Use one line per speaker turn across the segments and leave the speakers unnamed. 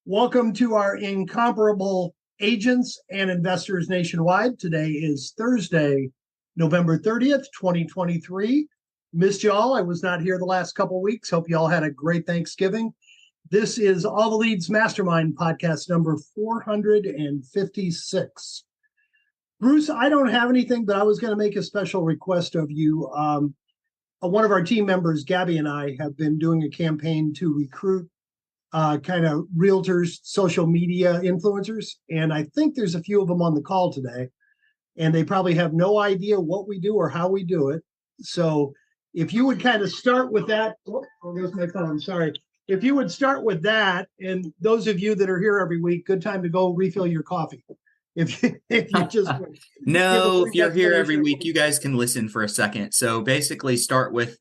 Welcome to our incomparable agents and investors nationwide. Today is Thursday, November 30th, 2023. Missed y'all. I was not here the last couple of weeks. Hope y'all had a great Thanksgiving. This is All the Leads Mastermind podcast number 456. Bruce, I don't have anything, but I was going to make a special request of you. One of our team members, Gabby, and I have been doing a campaign to recruit kind of realtors, social media influencers. And I think there's a few of them on the call today, and they probably have no idea what we do or how we do it. So if you would kind of start with that. Oh, there's my phone. Sorry. If you would start with that, and those of you that are here every week, good time to go refill your coffee. If you just
No, if you're here every week, you guys can listen for a second. So basically start with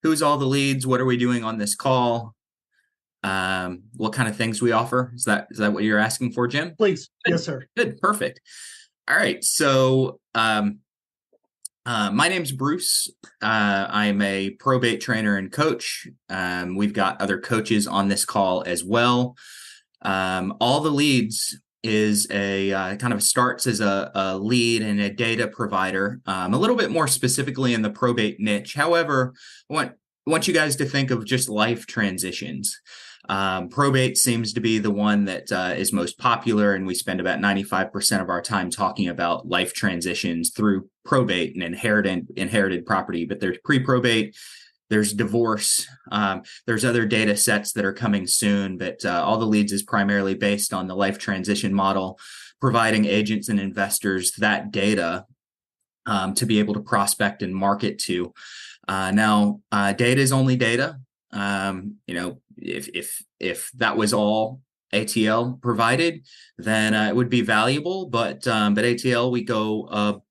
who's all the leads, what are we doing on this call? What kind of things we offer? Is that what you're asking for, Jim?
Please.
Good.
Yes, sir.
Good. Perfect. All right. So my name's Bruce. I'm a probate trainer and coach. We've got other coaches on this call as well. All the leads is a kind of starts as a lead and a data provider, a little bit more specifically in the probate niche. However, I want you guys to think of just life transitions. Probate seems to be the one that is most popular, and we spend about 95% of our time talking about life transitions through probate and inherited property. But there's pre-probate, there's divorce, there's other data sets that are coming soon, but all the leads is primarily based on the life transition model, providing agents and investors that data to be able to prospect and market to. Now, data is only data. If that was all ATL provided, then it would be valuable. But ATL, we go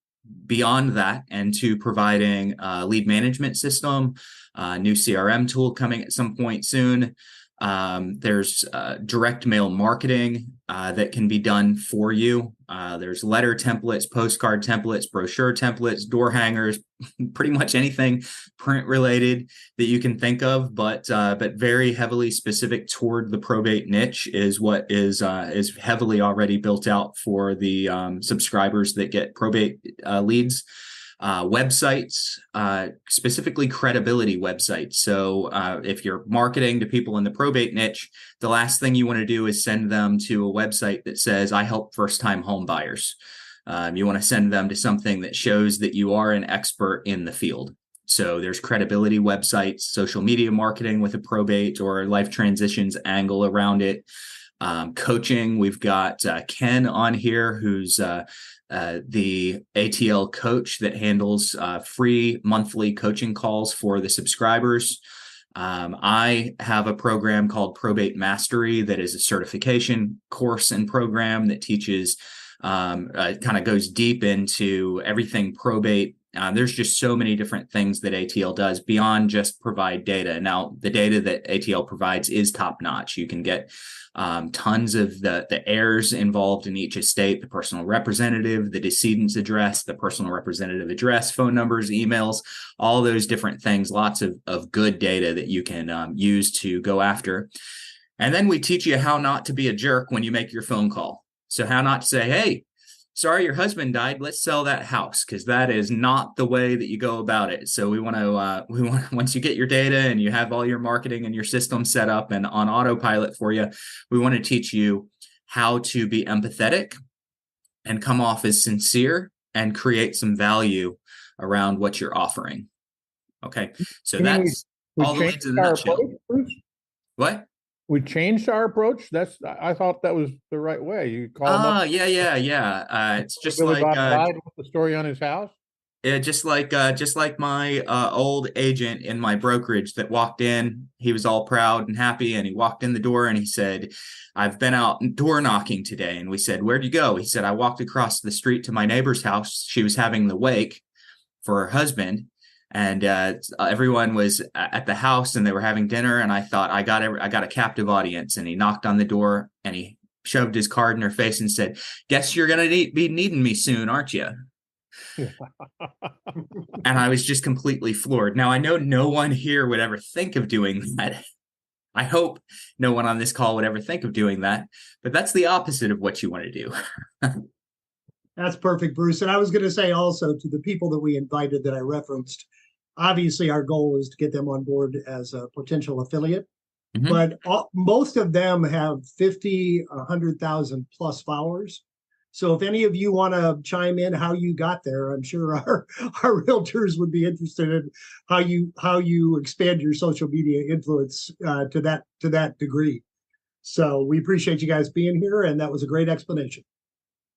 beyond that and to providing a lead management system, new CRM tool coming at some point soon. There's direct mail marketing that can be done for you. There's letter templates, postcard templates, brochure templates, door hangers, pretty much anything print related that you can think of, but very heavily specific toward the probate niche is what is heavily already built out for the subscribers that get probate leads. Websites, specifically credibility websites. So if you're marketing to people in the probate niche, the last thing you want to do is send them to a website that says, I help first-time home buyers. You want to send them to something that shows that you are an expert in the field. So there's credibility websites, social media marketing with a probate or life transitions angle around it. Coaching, we've got Ken on here, who's the ATL coach that handles free monthly coaching calls for the subscribers. I have a program called Probate Mastery that is a certification course and program that teaches, kind of goes deep into everything probate. There's just so many different things that ATL does beyond just provide data. Now, the data that ATL provides is top notch. You can get tons of the heirs involved in each estate, the personal representative, the decedent's address, the personal representative address, phone numbers, emails, all those different things, lots of good data that you can use to go after. And then we teach you how not to be a jerk when you make your phone call. So how not to say, hey, sorry, your husband died. Let's sell that house, because that is not the way that you go about it. So we want to once you get your data and you have all your marketing and your system set up and on autopilot for you, we want to teach you how to be empathetic and come off as sincere and create some value around what you're offering. Okay, so that's all the leads in a nutshell. What?
We changed our approach. I thought that was the right way. You call him up.
Yeah. It's just
Billy
like
Bob died with the story on his house.
Yeah, just like my old agent in my brokerage that walked in. He was all proud and happy, and he walked in the door and he said, "I've been out door knocking today." And we said, "Where'd you go?" He said, "I walked across the street to my neighbor's house. She was having the wake for her husband." And everyone was at the house and they were having dinner. And I thought, I got a captive audience. And he knocked on the door and he shoved his card in her face and said, "Guess you're going to be needing me soon, aren't you?" And I was just completely floored. Now, I know no one here would ever think of doing that. I hope no one on this call would ever think of doing that, but that's the opposite of what you want to do.
That's perfect, Bruce. And I was going to say also to the people that we invited that I referenced, obviously our goal is to get them on board as a potential affiliate,
Mhm.
but most of them have 50, 100,000 plus followers. So if any of you want to chime in how you got there, I'm sure our realtors would be interested in how you expand your social media influence to that degree. So we appreciate you guys being here, and that was a great explanation.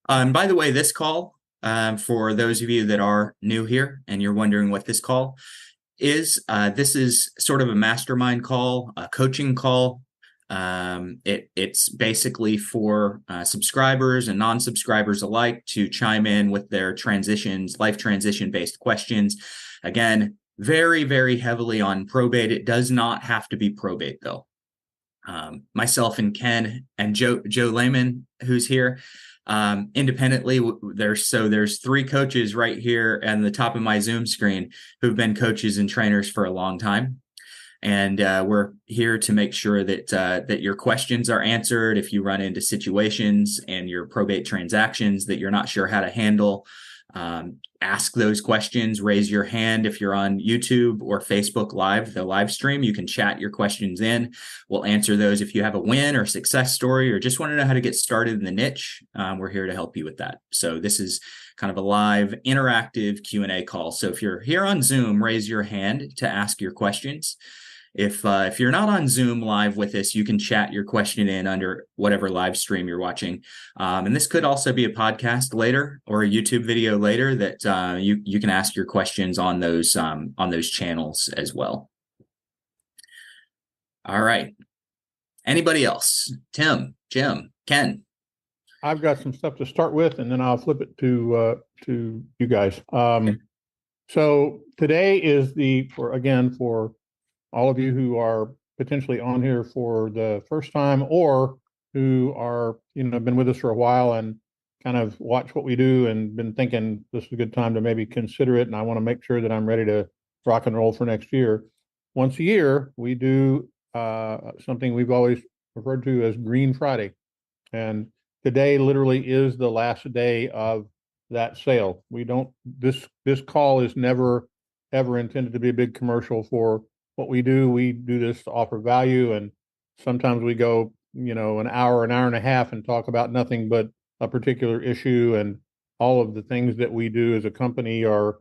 By the way, this call, for those of you that are new here and you're wondering what this call is, this is sort of a mastermind call, a coaching call. It's basically for subscribers and non-subscribers alike to chime in with their transitions, life transition based questions. Again, very, very heavily on probate. It does not have to be probate though. Myself and Ken and Joe Lehman, who's here, independently, there's 3 coaches right here at the top of my Zoom screen who've been coaches and trainers for a long time. And we're here to make sure that your questions are answered. If you run into situations and your probate transactions that you're not sure how to handle, ask those questions. Raise your hand if you're on YouTube or Facebook Live, the live stream. You can chat your questions in. We'll answer those. If you have a win or success story or just want to know how to get started in the niche, we're here to help you with that. So this is kind of a live interactive Q&A call. So if you're here on Zoom, raise your hand to ask your questions. If you're not on Zoom live with us, you can chat your question in under whatever live stream you're watching. And this could also be a podcast later or a YouTube video later that you can ask your questions on those channels as well. All right. Anybody else? Tim, Jim, Ken.
I've got some stuff to start with, and then I'll flip it to you guys. So today is for all of you who are potentially on here for the first time, or who are, been with us for a while and kind of watch what we do and been thinking this is a good time to maybe consider it. And I want to make sure that I'm ready to rock and roll for next year. Once a year, we do something we've always referred to as Green Friday. And today literally is the last day of that sale. This call is never, ever intended to be a big commercial for what we do. We do this to offer value, and sometimes we go, an hour and a half and talk about nothing but a particular issue, and all of the things that we do as a company are,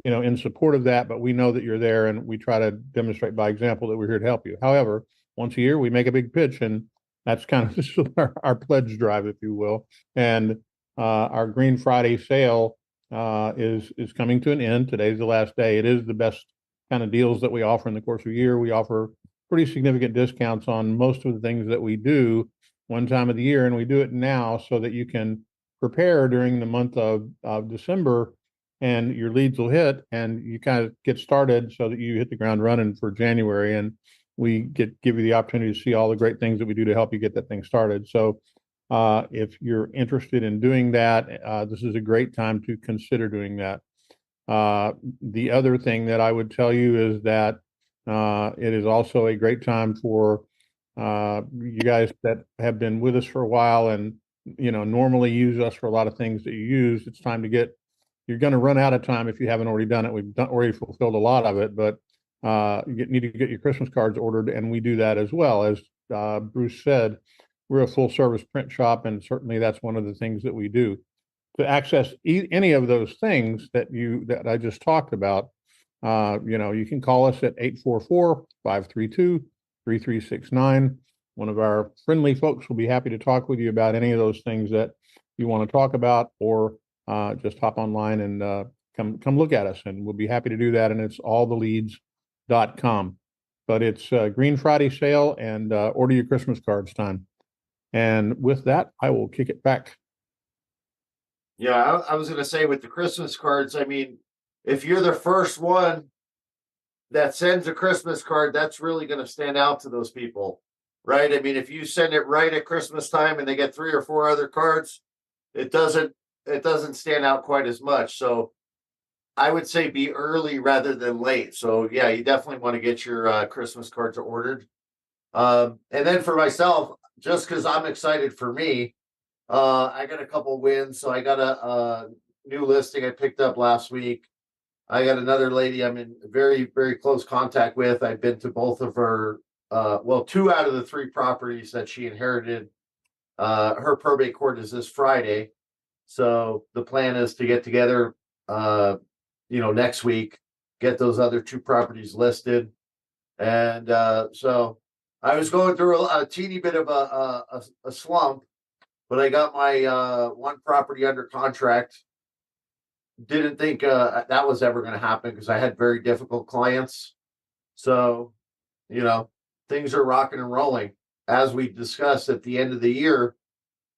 in support of that, but we know that you're there, and we try to demonstrate by example that we're here to help you. However, once a year we make a big pitch, and that's kind of this is our pledge drive, if you will. And our Green Friday sale is coming to an end. Today's the last day. It is the best kind of deals that we offer in the course of a year. We offer pretty significant discounts on most of the things that we do one time of the year, and we do it now so that you can prepare during the month of December, and your leads will hit, and you kind of get started so that you hit the ground running for January. And we give you the opportunity to see all the great things that we do to help you get that thing started. So if you're interested in doing that, this is a great time to consider doing that. The other thing that I would tell you is that it is also a great time for you guys that have been with us for a while and normally use us for a lot of things that you use. It's time to you're going to run out of time if you haven't already done it. We've already fulfilled a lot of it, but you need to get your Christmas cards ordered, and we do that as well. As Bruce said, we're a full service print shop, and certainly that's one of the things that we do. To access any of those things that I just talked about, you can call us at 844-532-3369. One of our friendly folks will be happy to talk with you about any of those things that you want to talk about, or just hop online and come look at us, and we'll be happy to do that. And it's alltheleads.com. But it's Green Friday sale and order your Christmas cards time. And with that, I will kick it back.
Yeah, I was going to say with the Christmas cards, I mean, if you're the first one that sends a Christmas card, that's really going to stand out to those people, right? I mean, if you send it right at Christmas time and they get 3 or 4 other cards, it doesn't stand out quite as much. So I would say be early rather than late. So yeah, you definitely want to get your Christmas cards ordered. And then for myself, just because I'm excited for me, I got a couple wins. So I got a new listing I picked up last week. I got another lady I'm in very, very close contact with. I've been to both of her, well, 2 out of the 3 properties that she inherited. Her probate court is this Friday. So the plan is to get together, next week, get those other 2 properties listed. And so I was going through a teeny bit of a slump, but I got my one property under contract. Didn't think that was ever going to happen because I had very difficult clients. So, things are rocking and rolling. As we discussed at the end of the year,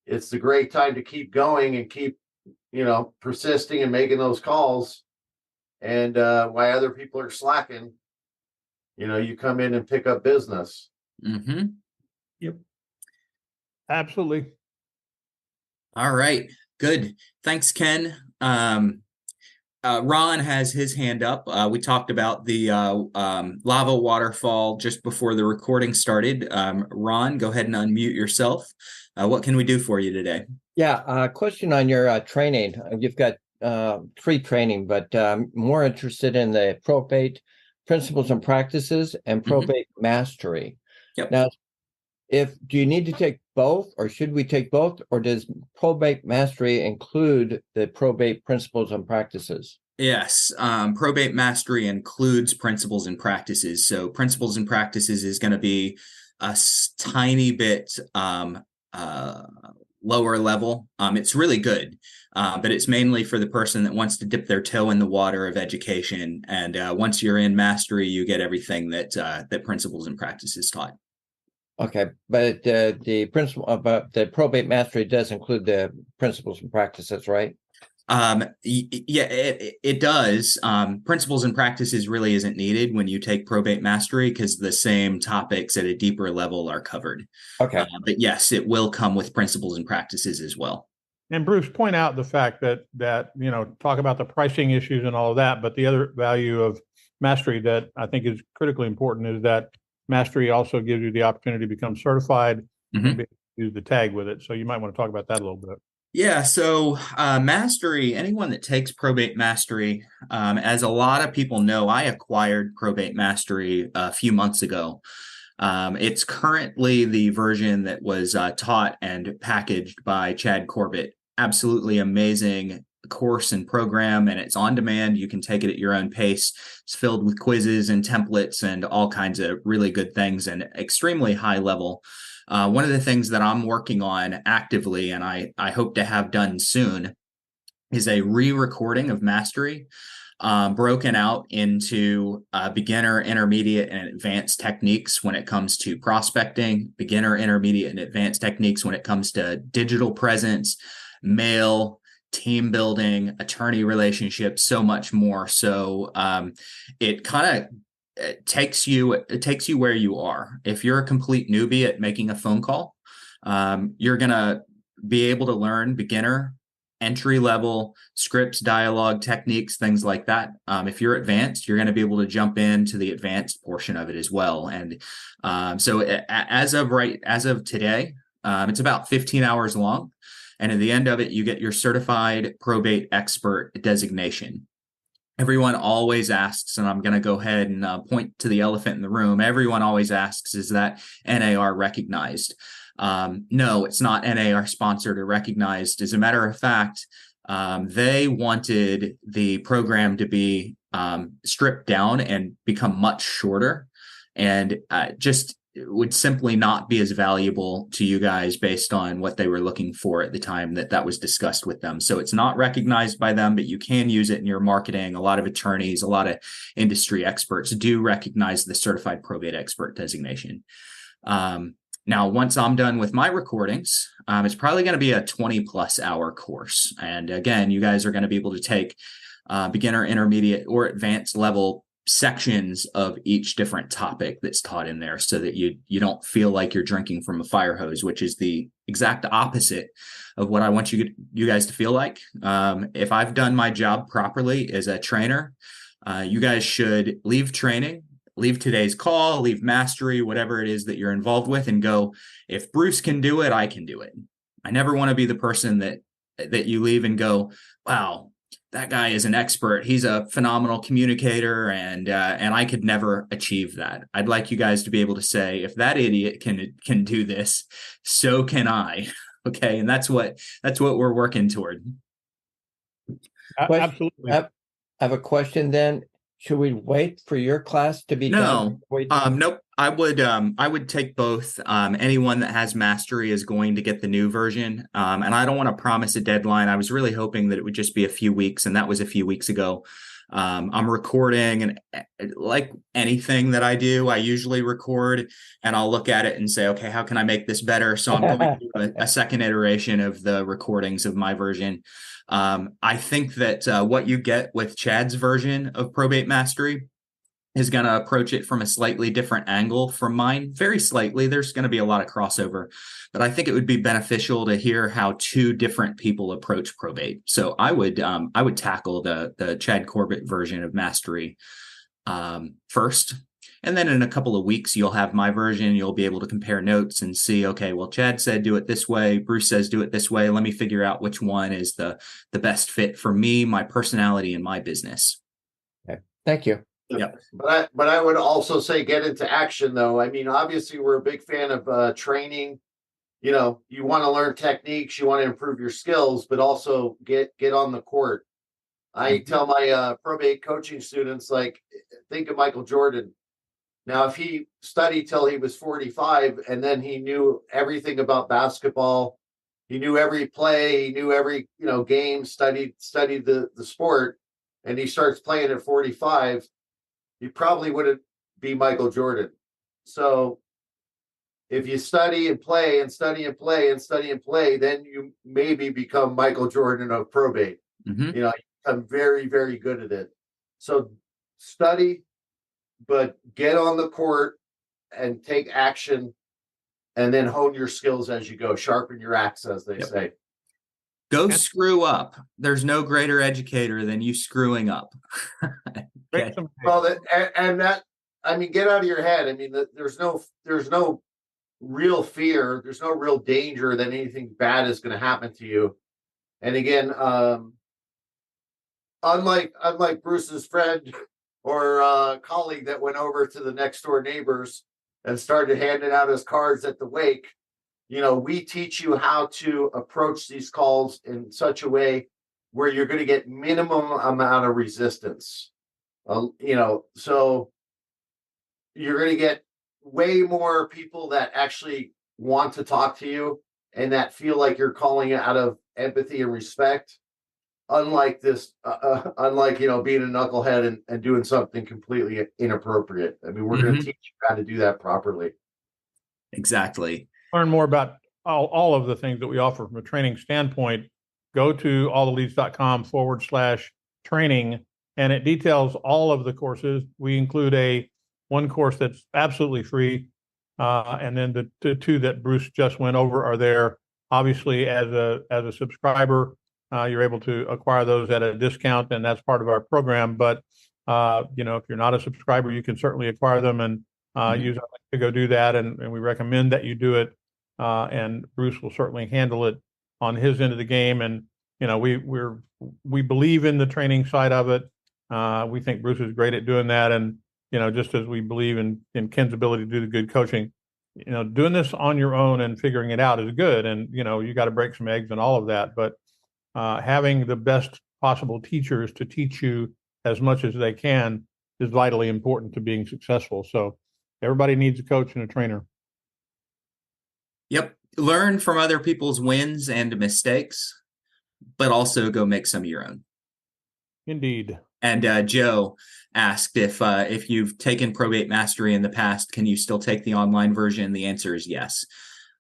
it's the great time to keep going and keep, persisting and making those calls. And while other people are slacking, you come in and pick up business.
Mm-hmm.
Yep.
Absolutely.
All right. Good. Thanks, Ken. Ron has his hand up. We talked about the lava waterfall just before the recording started. Ron, go ahead and unmute yourself. What can we do for you today?
Yeah, question on your training. You've got free training, but more interested in the probate principles and practices and probate mastery.
Yep.
Now, do you need to take both, or should we take both, or does probate mastery include the probate principles and practices?
Yes, probate mastery includes principles and practices. So principles and practices is going to be a tiny bit lower level. It's really good, but it's mainly for the person that wants to dip their toe in the water of education. And once you're in mastery, you get everything that principles and practices taught.
Okay, but the principle about the probate mastery does include the principles and practices, right?
Yeah, it does. Principles and practices really isn't needed when you take probate mastery because the same topics at a deeper level are covered.
Okay.
But yes, it will come with principles and practices as well.
And Bruce, point out the fact that talk about the pricing issues and all of that, but the other value of mastery that I think is critically important is that mastery also gives you the opportunity to become certified and use the tag with it. So you might want to talk about that a little bit.
Yeah, so mastery, anyone that takes probate mastery, as a lot of people know, I acquired probate mastery a few months ago. It's currently the version that was taught and packaged by Chad Corbett. Absolutely amazing course and program, and it's on demand. You can take it at your own pace. It's filled with quizzes and templates and all kinds of really good things and extremely high level. One of the things that I'm working on actively, and I hope to have done soon, is a re-recording of mastery, broken out into beginner, intermediate, and advanced techniques when it comes to prospecting, beginner, intermediate, and advanced techniques when it comes to digital presence, mail, team building, attorney relationships, so much more. So it kind of takes you where you are. If you're a complete newbie at making a phone call, you're gonna be able to learn beginner, entry level scripts, dialogue, techniques, things like that. If you're advanced, you're going to be able to jump into the advanced portion of it as well. And so as of today, it's about 15 hours long. And at the end of it, you get your certified probate expert designation. Everyone always asks, and I'm going to go ahead and point to the elephant in the room. Everyone always asks, is that NAR recognized? No, it's not NAR sponsored or recognized. As a matter of fact, they wanted the program to be stripped down and become much shorter, and just would simply not be as valuable to you guys based on what they were looking for at the time that was discussed with them. So it's not recognized by them, but you can use it in your marketing. A lot of attorneys, a lot of industry experts do recognize the certified probate expert designation. Now, once I'm done with my recordings, it's probably going to be a 20+ hour course. And again, you guys are going to be able to take beginner, intermediate, or advanced level sections of each different topic that's taught in there so that you don't feel like you're drinking from a fire hose, which is the exact opposite of what I want you guys to feel like. If I've done my job properly as a trainer, you guys should leave training, leave today's call, leave Mastery, whatever it is that you're involved with, and go, if Bruce can do it, I can do it. I never want to be the person that you leave and go, wow, that guy is an expert. He's a phenomenal communicator, and I could never achieve that. I'd like you guys to be able to say, if that idiot can do this, so can I. Okay, and that's what we're working toward.
Absolutely.
I have a question then. Should we wait for your class to be done?
Nope. I would take both. Anyone that has Mastery is going to get the new version. And I don't want to promise a deadline. I was really hoping that it would just be a few weeks, and that was a few weeks ago. I'm recording, and like anything that I do, I usually record and I'll look at it and say, okay, how can I make this better? So I'm going through a second iteration of the recordings of my version. I think that what you get with Chad's version of Probate Mastery is going to approach it from a slightly different angle from mine, very slightly. There's going to be a lot of crossover, but I think it would be beneficial to hear how two different people approach probate. So I would tackle the Chad Corbett version of Mastery first. And then in a couple of weeks, you'll have my version. You'll be able to compare notes and see, okay, well, Chad said do it this way. Bruce says do it this way. Let me figure out which one is the best fit for me, my personality, and my business.
Okay. Thank you.
Yep.
But I would also say get into action, though. I mean, obviously, we're a big fan of training. You know, you want to learn techniques, you want to improve your skills, but also get on the court. I tell my probate coaching students, like, think of Michael Jordan. Now, if he studied till he was 45 and then he knew everything about basketball, he knew every play, he knew every game, studied the sport, and he starts playing at 45, he probably wouldn't be Michael Jordan. So if you study and play and study and play and study and play, then you maybe become Michael Jordan of probate.
Mm-hmm.
You become very, very good at it. So study, but get on the court and take action, and then hone your skills as you go. Sharpen your axe, as they say.
Go screw up. There's no greater educator than you screwing up. Okay.
Well, get out of your head. I mean, there's no real fear. There's no real danger that anything bad is going to happen to you. And again, unlike Bruce's friend or colleague that went over to the next door neighbors and started handing out his cards at the wake, we teach you how to approach these calls in such a way where you're going to get minimum amount of resistance. So you're going to get way more people that actually want to talk to you and that feel like you're calling out of empathy and respect. Unlike this, being a knucklehead and doing something completely inappropriate. I mean, we're going to teach you how to do that properly.
Exactly.
Learn more about all of the things that we offer from a training standpoint. Go to alltheleads.com/training, and it details all of the courses. We include one course that's absolutely free, and then the two that Bruce just went over are there. Obviously, as a subscriber, you're able to acquire those at a discount, and that's part of our program. But if you're not a subscriber, you can certainly acquire them and use our link to go do that. And we recommend that you do it. And Bruce will certainly handle it on his end of the game. And we believe in the training side of it. We think Bruce is great at doing that. And just as we believe in Ken's ability to do the good coaching, doing this on your own and figuring it out is good. And you got to break some eggs and all of that. But having the best possible teachers to teach you as much as they can is vitally important to being successful. So everybody needs a coach and a trainer.
Yep. Learn from other people's wins and mistakes, but also go make some of your own.
Indeed.
And Joe asked if you've taken Probate Mastery in the past, can you still take the online version? The answer is yes.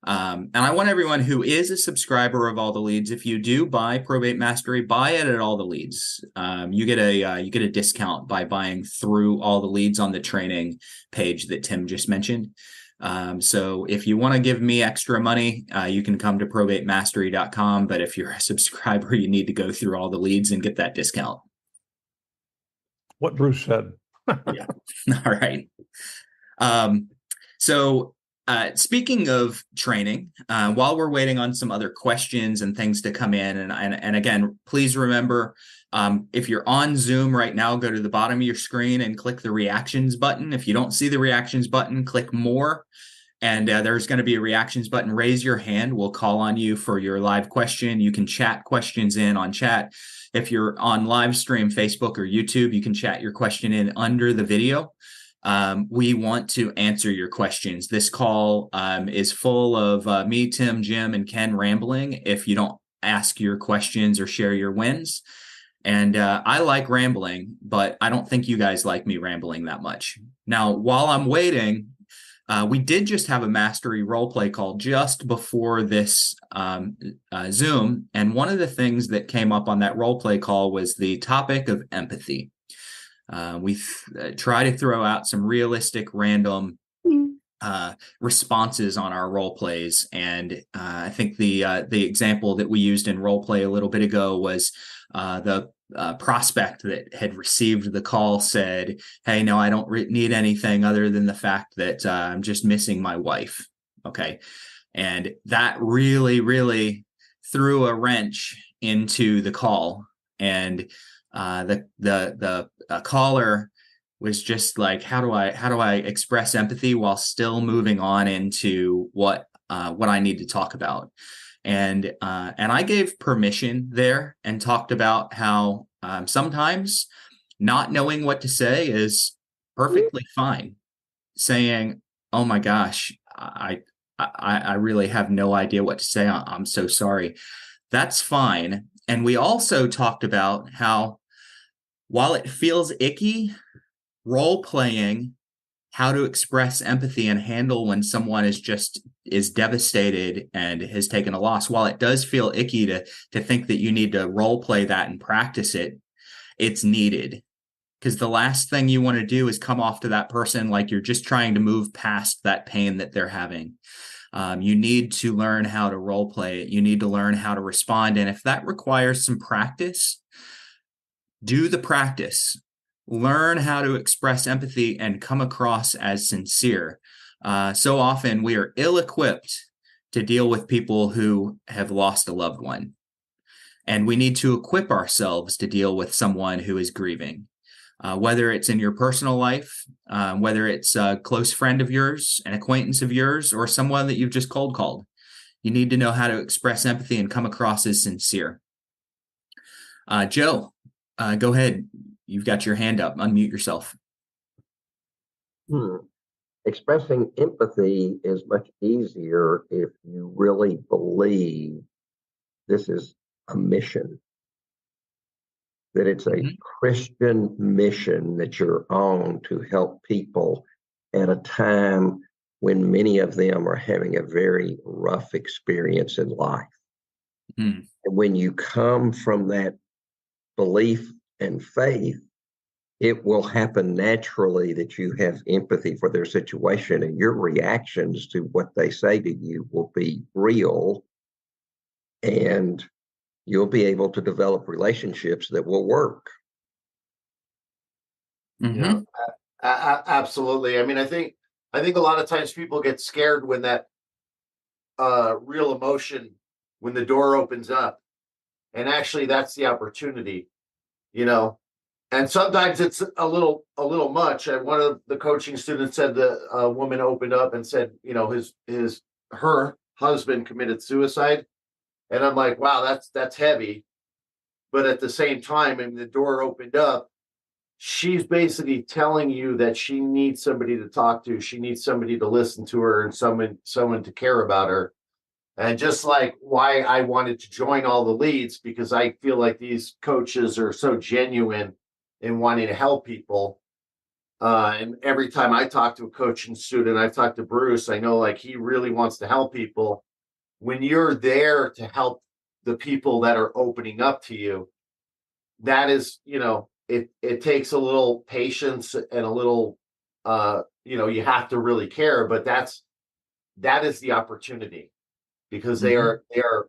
And I want everyone who is a subscriber of All the Leads, if you do buy Probate Mastery, buy it at All the Leads. You get a discount by buying through All the Leads on the training page that Tim just mentioned. So if you want to give me extra money, you can come to probatemastery.com. But if you're a subscriber, you need to go through All the Leads and get that discount.
What Bruce said.
Yeah. All right. So speaking of training, while we're waiting on some other questions and things to come in, and again, please remember, if you're on Zoom right now, go to the bottom of your screen and click the reactions button. If you don't see the reactions button, click more. And there's going to be a reactions button. Raise your hand. We'll call on you for your live question. You can chat questions in on chat. If you're on live stream, Facebook or YouTube, you can chat your question in under the video. We want to answer your questions. This call is full of me, Tim, Jim, and Ken rambling if you don't ask your questions or share your wins. And I like rambling, but I don't think you guys like me rambling that much. Now, while I'm waiting, we did just have a mastery role play call just before this Zoom. And one of the things that came up on that role play call was the topic of empathy. We try to throw out some realistic, random responses on our role plays. And I think the example that we used in role play a little bit ago was the prospect that had received the call said, "Hey, no, I don't need anything other than the fact that I'm just missing my wife." Okay. And that really, really threw a wrench into the call. And the caller was just like, how do I express empathy while still moving on into what I need to talk about? And I gave permission there and talked about how sometimes not knowing what to say is perfectly fine. Saying, "Oh my gosh, I really have no idea what to say. I'm so sorry." That's fine. And we also talked about how while it feels icky, role playing how to express empathy and handle when someone is devastated and has taken a loss, while it does feel icky to think that you need to role play that and practice it, it's needed. Because the last thing you want to do is come off to that person like you're just trying to move past that pain that they're having. You need to learn how to role play it. You need to learn how to respond. And if that requires some practice, do the practice. Learn how to express empathy and come across as sincere. So often we are ill-equipped to deal with people who have lost a loved one. And we need to equip ourselves to deal with someone who is grieving. Whether it's in your personal life, whether it's a close friend of yours, an acquaintance of yours, or someone that you've just cold called. You need to know how to express empathy and come across as sincere. Joe, go ahead. You've got your hand up. Unmute yourself.
Expressing empathy is much easier if you really believe this is a mission, that it's a Christian mission that you're on to help people at a time when many of them are having a very rough experience in life. And when you come from that belief and faith, it will happen naturally that you have empathy for their situation, and your reactions to what they say to you will be real, and you'll be able to develop relationships that will work.
Yeah, absolutely. I mean, I think a lot of times people get scared when that real emotion, when the door opens up, and actually that's the opportunity, and sometimes it's a little much. And one of the coaching students said that a woman opened up and said, her husband committed suicide. And I'm like, wow, that's heavy. But at the same time, when the door opened up, she's basically telling you that she needs somebody to talk to. She needs somebody to listen to her and someone to care about her. And just like why I wanted to join all the leads, because I feel like these coaches are so genuine in wanting to help people. And every time I talk to a coaching student, I've talked to Bruce, I know like he really wants to help people. When you're there to help the people that are opening up to you, that is, it takes a little patience and a little, you have to really care, but that is the opportunity, because they are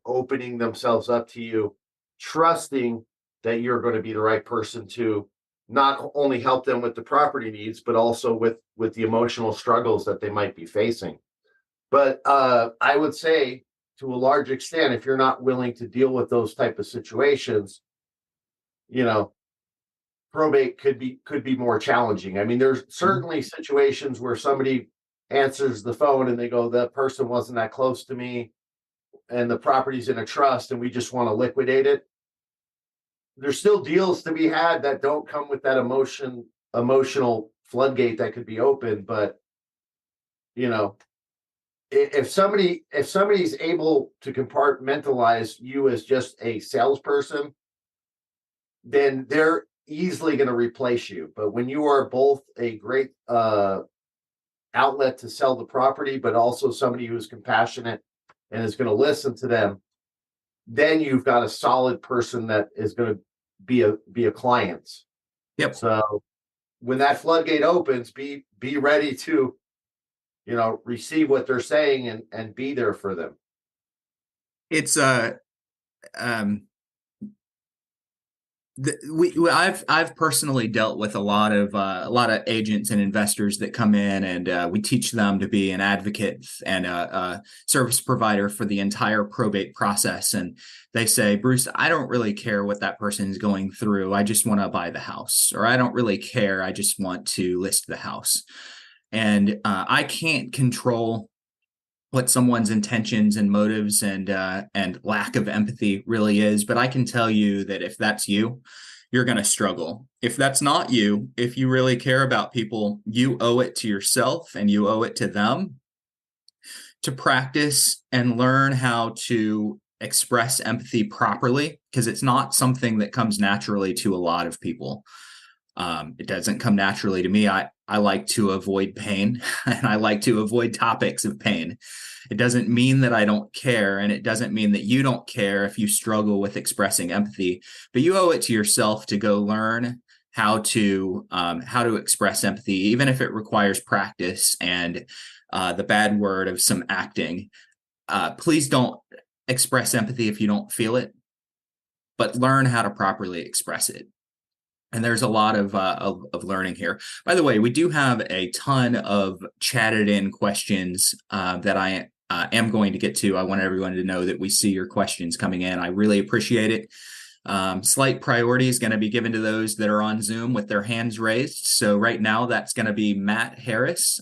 opening themselves up to you, trusting that you're going to be the right person to not only help them with the property needs, but also with the emotional struggles that they might be facing. But I would say, to a large extent, if you're not willing to deal with those type of situations, probate could be more challenging. I mean, there's certainly situations where somebody answers the phone and they go, that person wasn't that close to me, and the property's in a trust and we just want to liquidate it. There's still deals to be had that don't come with that emotional floodgate that could be open. But if somebody's able to compartmentalize you as just a salesperson, then they're easily going to replace you. But when you are both a great outlet to sell the property, but also somebody who's compassionate and is going to listen to them, then you've got a solid person that is going to be a client.
Yep.
So when that floodgate opens, be ready to, receive what they're saying and be there for them.
It's I've personally dealt with a lot of agents and investors that come in, and we teach them to be an advocate and a service provider for the entire probate process. And they say, Bruce, I don't really care what that person is going through. I just want to buy the house, or I don't really care. I just want to list the house. And I can't control what someone's intentions and motives and lack of empathy really is. But I can tell you that if that's you, you're going to struggle. If that's not you, if you really care about people, you owe it to yourself and you owe it to them to practice and learn how to express empathy properly, because it's not something that comes naturally to a lot of people. It doesn't come naturally to me. I like to avoid pain and I like to avoid topics of pain. It doesn't mean that I don't care, and it doesn't mean that you don't care if you struggle with expressing empathy, but you owe it to yourself to go learn how to express empathy, even if it requires practice and the bad word of some acting. Please don't express empathy if you don't feel it, but learn how to properly express it. And there's a lot of learning here. By the way, we do have a ton of chatted in questions that I am going to get to. I want everyone to know that we see your questions coming in. I really appreciate it. Slight priority is going to be given to those that are on Zoom with their hands raised. So right now, that's going to be Matt Harris,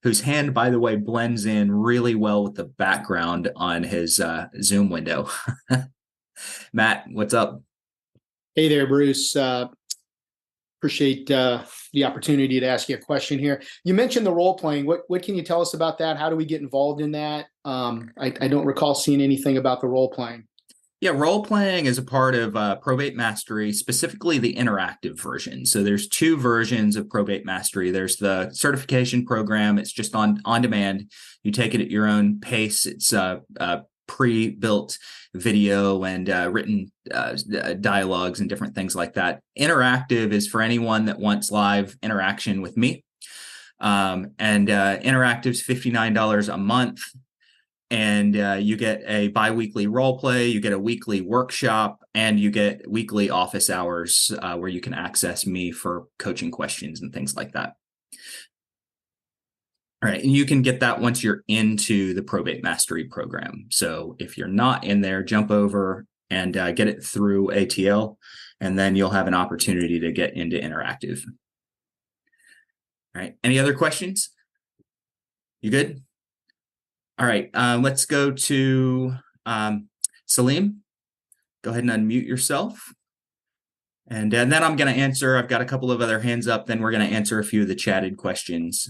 whose hand, by the way, blends in really well with the background on his Zoom window. Matt, what's up?
Hey there, Bruce. Appreciate the opportunity to ask you a question here. You mentioned the role playing. What can you tell us about that? How do we get involved in that? I don't recall seeing anything about the role playing.
Yeah, role playing is a part of Probate Mastery, specifically the interactive version. So there's two versions of Probate Mastery. There's the certification program. It's just on demand. You take it at your own pace. It's pre-built video and written dialogues and different things like that. Interactive is for anyone that wants live interaction with me. Interactive is $59 a month. And you get a bi-weekly role play, you get a weekly workshop, and you get weekly office hours where you can access me for coaching questions and things like that. All right, and you can get that once you're into the Probate Mastery program. So if you're not in there, jump over and get it through ATL, and then you'll have an opportunity to get into interactive. All right, any other questions? You good? All right, let's go to Salim. Go ahead and unmute yourself. And then I'm going to answer. I've got a couple of other hands up. Then we're going to answer a few of the chatted questions.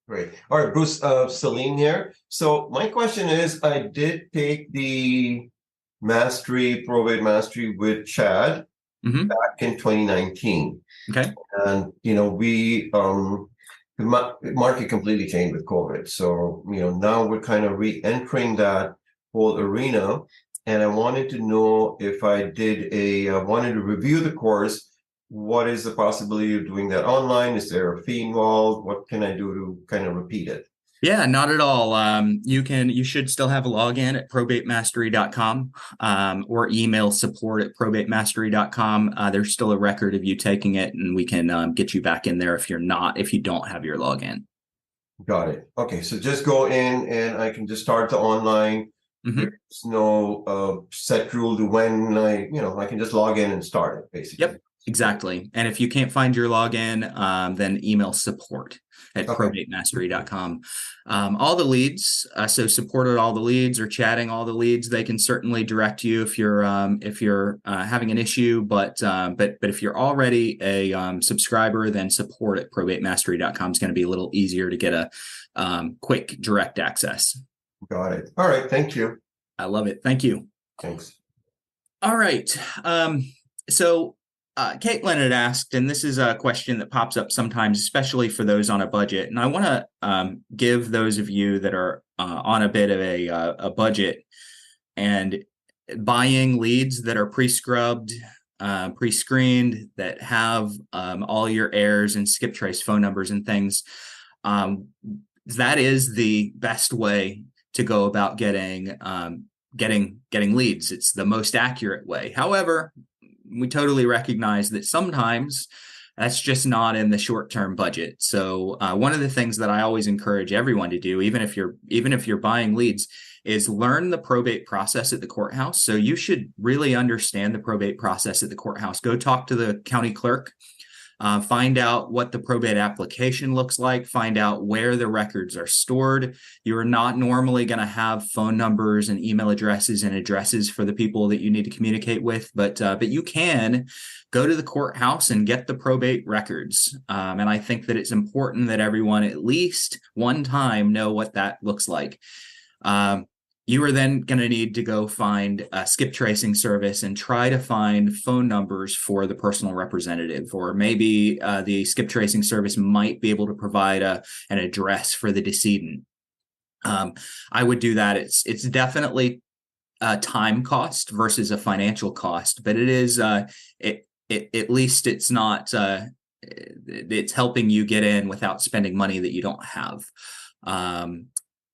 Great. All right, Bruce, Salim here. So my question is, I did take the Probate Mastery with Chad back in 2019.
Okay.
And, we, the market completely changed with COVID. So, now we're kind of re-entering that whole arena. And I wanted to know if I wanted to review the course. What is the possibility of doing that online? Is there a fee involved? What can I do to kind of repeat it?
Yeah, not at all. You should still have a login at probatemastery.com, or email support@probatemastery.com. There's still a record of you taking it, and we can get you back in there if you don't have your login.
Got it. Okay, so just go in and I can just start the online.
Mhm.
There's no set rule to when I can just log in and start it, basically.
Yep, exactly. And if you can't find your login, then email support@probatemastery.com. All the leads, so support at all the leads or chatting all the leads, they can certainly direct you if you're having an issue. But if you're already a subscriber, then support@probatemastery.com is going to be a little easier to get a quick direct access.
Got it. All right. Thank you.
I love it. Thank you.
Thanks.
All right. So Caitlin had asked, and this is a question that pops up sometimes, especially for those on a budget. And I want to give those of you that are on a bit of a budget and buying leads that are pre-scrubbed, pre-screened, that have all your heirs and skip trace phone numbers and things. That is the best way to go about getting leads. It's the most accurate way. However, we totally recognize that sometimes that's just not in the short-term budget. So one of the things that I always encourage everyone to do, even if you're buying leads, is learn the probate process at the courthouse. So you should really understand the probate process at the courthouse. Go talk to the county clerk. Find out what the probate application looks like, find out where the records are stored. You are not normally going to have phone numbers and email addresses and addresses for the people that you need to communicate with, but you can go to the courthouse and get the probate records. And I think that it's important that everyone at least one time know what that looks like. You are then going to need to go find a skip tracing service and try to find phone numbers for the personal representative, or maybe the skip tracing service might be able to provide an address for the decedent. I would do that. It's definitely a time cost versus a financial cost, but it is at least it's not it's helping you get in without spending money that you don't have.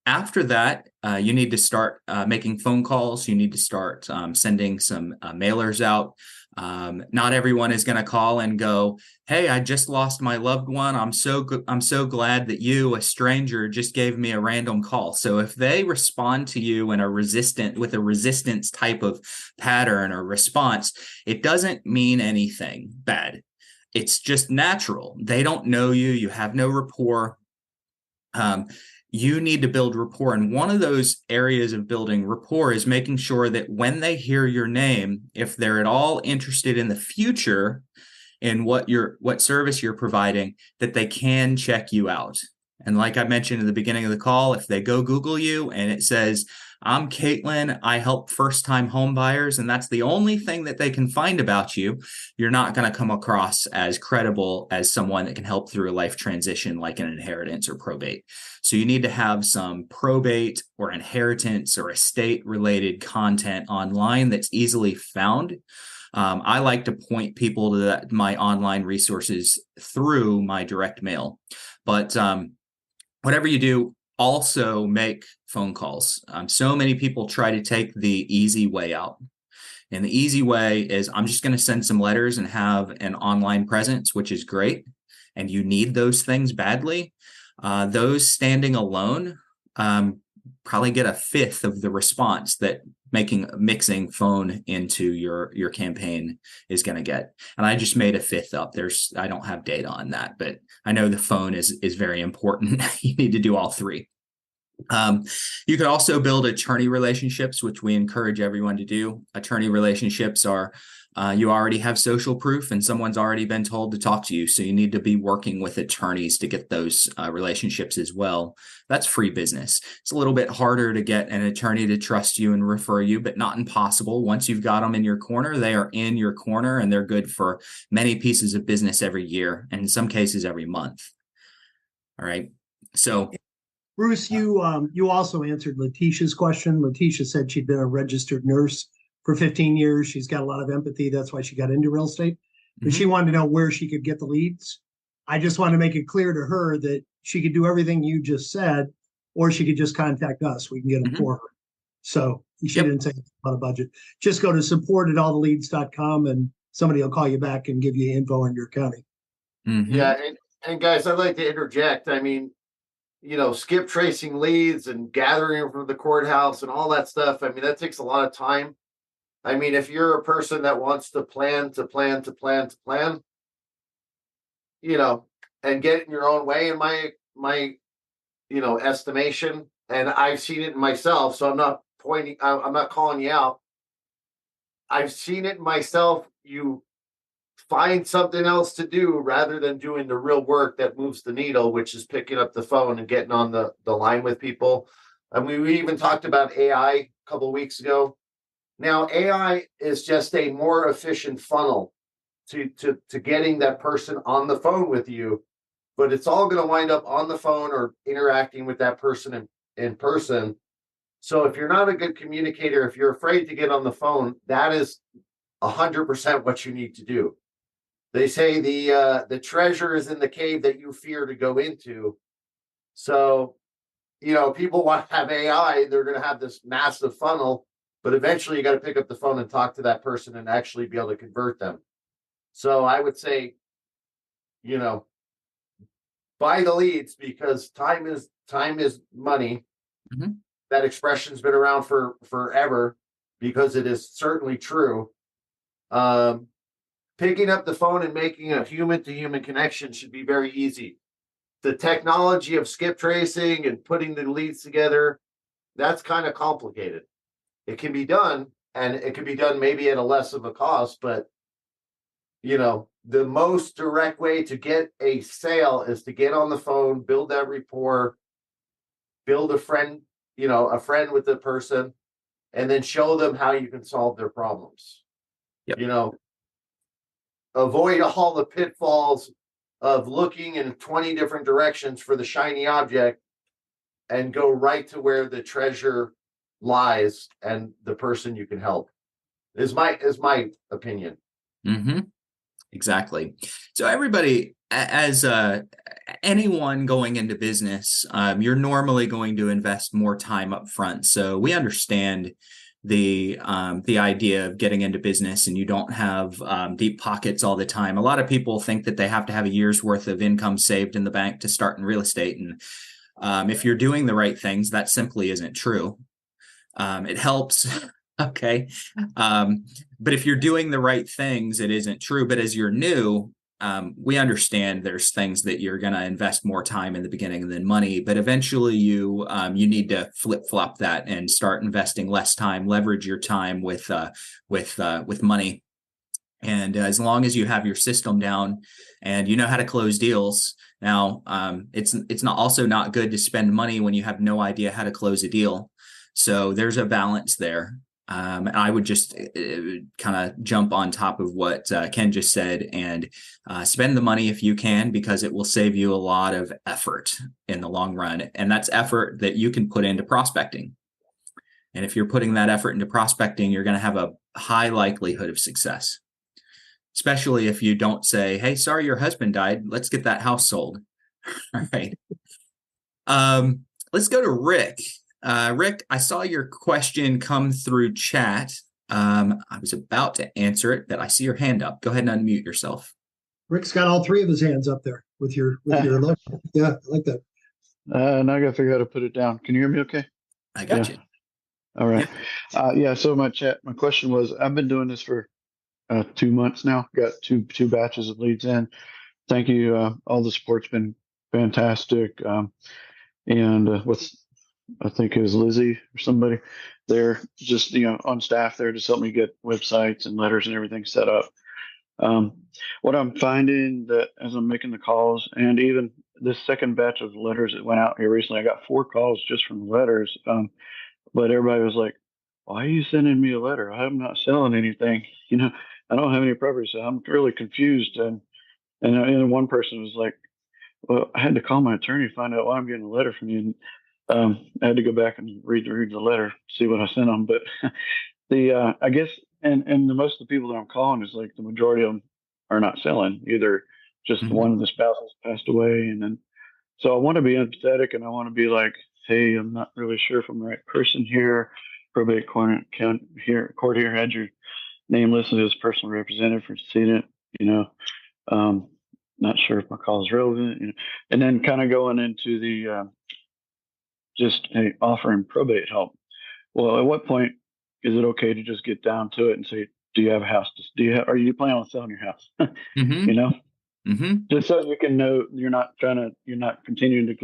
After that, you need to start making phone calls. You need to start sending some mailers out. Not everyone is going to call and go, "Hey, I just lost my loved one. I'm so glad that you, a stranger, just gave me a random call." So if they respond to you in with a resistance type of pattern or response, it doesn't mean anything bad. It's just natural. They don't know you. You have no rapport. You need to build rapport. And one of those areas of building rapport is making sure that when they hear your name, if they're at all interested in the future in what service you're providing, that they can check you out. And like I mentioned at the beginning of the call, if they go Google you and it says, "I'm Caitlin, I help first-time home buyers," and that's the only thing that they can find about you, you're not going to come across as credible as someone that can help through a life transition like an inheritance or probate. So you need to have some probate or inheritance or estate-related content online that's easily found. I like to point people to my online resources through my direct mail. But whatever you do, also make phone calls. So many people try to take the easy way out. And the easy way is, I'm just going to send some letters and have an online presence, which is great. And you need those things badly. Those standing alone probably get a fifth of the response that mixing phone into your campaign is going to get. And I just made a fifth up. I don't have data on that, but I know the phone is very important. You need to do all three. You could also build attorney relationships, which we encourage everyone to do. Attorney relationships are you already have social proof and someone's already been told to talk to you. So you need to be working with attorneys to get those relationships as well. That's free business. It's a little bit harder to get an attorney to trust you and refer you, but not impossible. Once you've got them in your corner, they are in your corner, and they're good for many pieces of business every year, and in some cases every month. All right. So
Bruce, you also answered Letitia's question. Letitia said she'd been a registered nurse for 15 years. She's got a lot of empathy. That's why she got into real estate. But she wanted to know where she could get the leads. I just want to make it clear to her that she could do everything you just said. or she could just contact us. We can get them
Mhm.
for her. So she
Yep.
didn't say anything about a budget. Just go to support@alltheleads.com and somebody will call you back and give you info on your county.
Mhm.
Yeah, and guys, I'd like to interject. I mean, skip tracing leads and gathering them from the courthouse and all that stuff. I mean, that takes a lot of time. I mean, if you're a person that wants to plan, and get it in your own way, in my estimation, and I've seen it myself, so I'm not I'm not calling you out. I've seen it myself. You find something else to do rather than doing the real work that moves the needle, which is picking up the phone and getting on the line with people. I mean, we even talked about AI a couple of weeks ago. Now, AI is just a more efficient funnel to getting that person on the phone with you, but it's all going to wind up on the phone or interacting with that person in person. So if you're not a good communicator, if you're afraid to get on the phone, that is 100% what you need to do. They say the treasure is in the cave that you fear to go into. So, people want to have AI, they're going to have this massive funnel, but eventually you got to pick up the phone and talk to that person and actually be able to convert them. So I would say, buy the leads, because time is money.
Mhm.
That expression's been around for forever, because it is certainly true. Picking up the phone and making a human to human connection should be very easy. The technology of skip tracing and putting the leads together, that's kind of complicated. It can be done, and it can be done maybe at a less of a cost, but the most direct way to get a sale is to get on the phone, build that rapport, build a friend with the person, and then show them how you can solve their problems.
Yep.
Avoid all the pitfalls of looking in 20 different directions for the shiny object, and go right to where the treasure lies and the person you can help. Is my opinion.
Mm-hmm. Exactly. So everybody, as anyone going into business, you're normally going to invest more time up front. So we understand the idea of getting into business, and you don't have deep pockets all the time. A lot of people think that they have to have a year's worth of income saved in the bank to start in real estate, and if you're doing the right things, that simply isn't true. It helps. Okay. But if you're doing the right things, it isn't true. But as you're new, we understand there's things that you're going to invest more time in the beginning than money, but eventually you need to flip-flop that and start investing less time, leverage your time with money. And as long as you have your system down and you know how to close deals. Now, it's not good to spend money when you have no idea how to close a deal. So there's a balance there. I would just kind of jump on top of what Ken just said and spend the money if you can, because it will save you a lot of effort in the long run. And that's effort that you can put into prospecting. And if you're putting that effort into prospecting, you're going to have a high likelihood of success, especially if you don't say, hey, sorry, your husband died. Let's get that house sold. All right. Let's go to Rick. Rick, I saw your question come through chat. I was about to answer it, but I see your hand up. Go ahead and unmute yourself.
Rick's got all three of his hands up there with your look. Yeah, I like that.
Now I got to figure out how to put it down. Can you hear me okay?
I got you.
All right. So my question was, I've been doing this for 2 months now. Got two batches of leads in. Thank you. All the support's been fantastic. And with, I think it was Lizzie or somebody there, just on staff there, just help me get websites and letters and everything set up. What I'm finding that as I'm making the calls, and even this second batch of letters that went out here recently, I got 4 calls just from the letters. But everybody was like, "Why are you sending me a letter? I'm not selling anything. I don't have any property, so I'm really confused." And one person was like, "Well, I had to call my attorney to find out why I'm getting a letter from you." And, I had to go back and read the letter, see what I sent them. But I guess, and most of the people that I'm calling is like the majority of them are not selling. Either just one of the spouses passed away, and then so I want to be empathetic, and I want to be like,
hey, I'm not really sure if I'm the right person here. Probate court here had your name listed as personal representative for decedent, not sure if my call is relevant, and then kind of going into the just hey, offering probate help. Well, at what point is it okay to just get down to it and say, do you have a house? Are you planning on selling your house? Just so you can know you're not continuing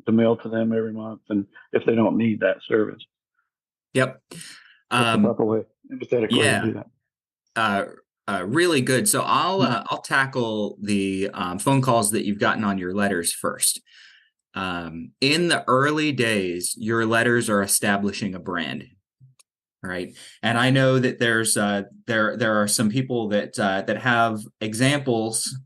to mail to them every month, and if they don't need that service.
Yep.
That's the proper way, empathetic way to do that.
Really good. So I'll tackle the phone calls that you've gotten on your letters first. In the early days, your letters are establishing a brand, right? And I know that there's there are some people that have examples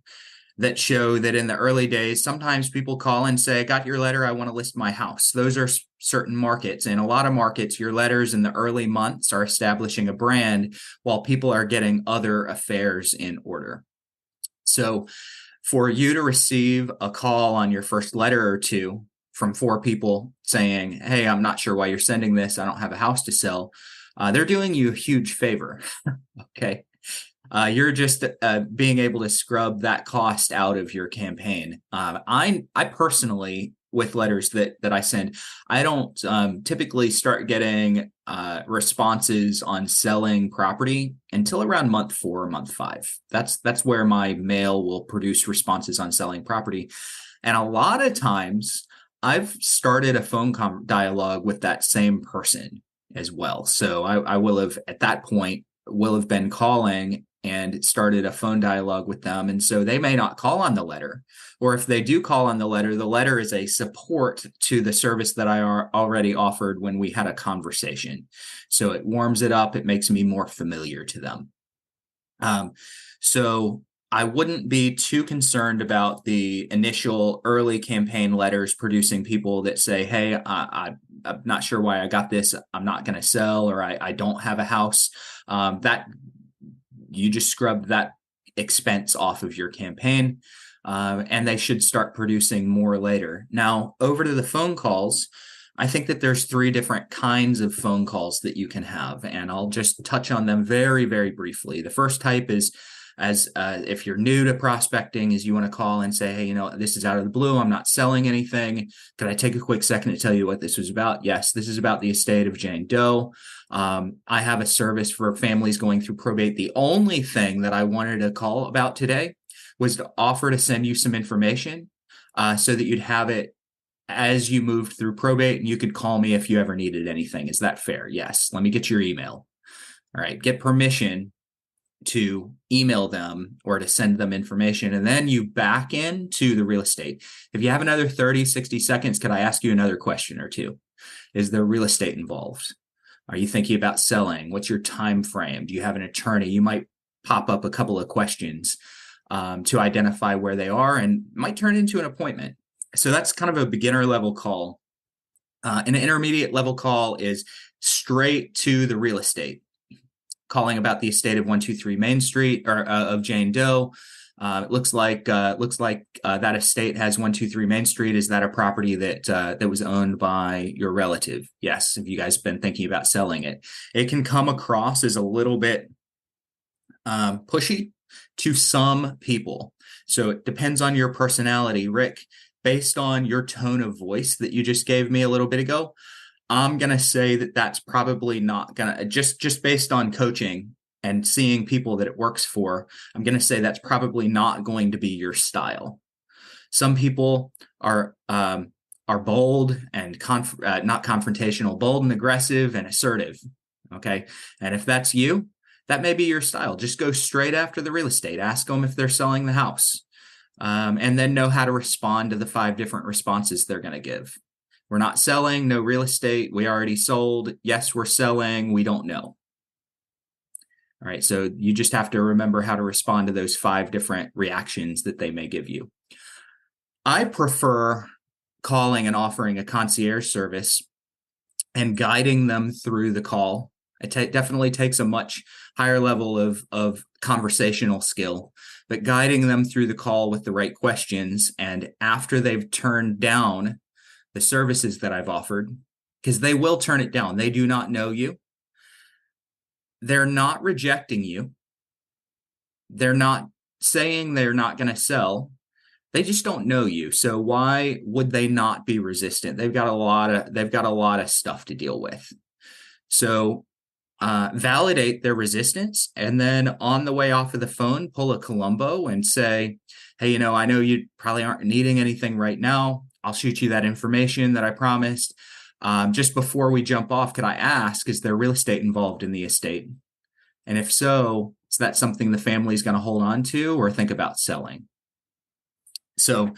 that show that in the early days, sometimes people call and say, got your letter, I want to list my house. Those are certain markets. In a lot of markets, your letters in the early months are establishing a brand while people are getting other affairs in order. So for you to receive a call on your first letter or two from 4 people saying, hey, I'm not sure why you're sending this, I don't have a house to sell, they're doing you a huge favor. Okay. You're just being able to scrub that cost out of your campaign. I personally, with letters that I send, I don't typically start getting responses on selling property until around month 4 or month 5. That's where my mail will produce responses on selling property. And a lot of times I've started a phone dialogue with that same person as well. So I will have, at that point, will have been calling and started a phone dialogue with them. And so they may not call on the letter, or if they do call on the letter is a support to the service that I already offered when we had a conversation. So it warms it up. It makes me more familiar to them. So I wouldn't be too concerned about the initial early campaign letters producing people that say, hey, I'm not sure why I got this. I'm not going to sell, or I don't have a house. That you just scrubbed that expense off of your campaign, and they should start producing more later. Now, over to the phone calls, I think that there's 3 different kinds of phone calls that you can have, and I'll just touch on them very, very briefly. The first type is if you're new to prospecting, is you want to call and say, hey, this is out of the blue. I'm not selling anything. Could I take a quick second to tell you what this was about? Yes, this is about the estate of Jane Doe. I have a service for families going through probate. The only thing that I wanted to call about today was to offer to send you some information so that you'd have it as you moved through probate, and you could call me if you ever needed anything. Is that fair? Yes. Let me get your email. All right. Get permission to email them or to send them information, and then you back into the real estate. If you have another 30, 60 seconds, could I ask you another question or two? Is there real estate involved? Are you thinking about selling? What's your time frame? Do you have an attorney? You might pop up a couple of questions to identify where they are, and might turn into an appointment. So that's kind of a beginner level call. An intermediate level call is straight to the real estate, calling about the estate of 123 Main Street, or of Jane Doe. It looks like that estate has 123 Main Street. Is that a property that was owned by your relative? Yes. Have you guys been thinking about selling it? It can come across as a little bit pushy to some people. So it depends on your personality. Rick, based on your tone of voice that you just gave me a little bit ago, I'm going to say that that's probably not going to, just based on coaching and seeing people that it works for, I'm going to say that's probably not going to be your style. Some people are bold and not confrontational, bold and aggressive and assertive. Okay. And if that's you, that may be your style. Just go straight after the real estate. Ask them if they're selling the house, and then know how to respond to the 5 different responses they're going to give. We're not selling, no real estate. We already sold. Yes, we're selling. We don't know. All right. So you just have to remember how to respond to those 5 different reactions that they may give you. I prefer calling and offering a concierge service and guiding them through the call. It definitely takes a much higher level of conversational skill, but guiding them through the call with the right questions. And after they've turned down the services that I've offered, because they will turn it down. They do not know you. They're not rejecting you. They're not saying they're not going to sell. They just don't know you. So why would they not be resistant? They've got a lot of stuff to deal with. So validate their resistance, and then on the way off of the phone, pull a Columbo and say, hey, I know you probably aren't needing anything right now. I'll shoot you that information that I promised. Just before we jump off, could I ask, is there real estate involved in the estate? And if so, is that something the family is going to hold on to or think about selling? So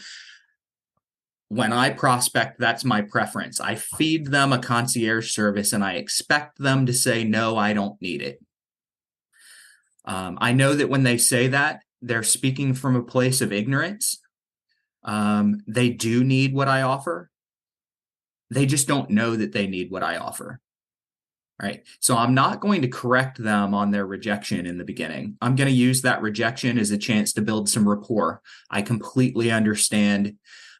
when I prospect, that's my preference. I feed them a concierge service and I expect them to say, no, I don't need it. I know that when they say that, they're speaking from a place of ignorance. They do need what I offer. They just don't know that they need what I offer. Right. So I'm not going to correct them on their rejection in the beginning. I'm going to use that rejection as a chance to build some rapport. I completely understand.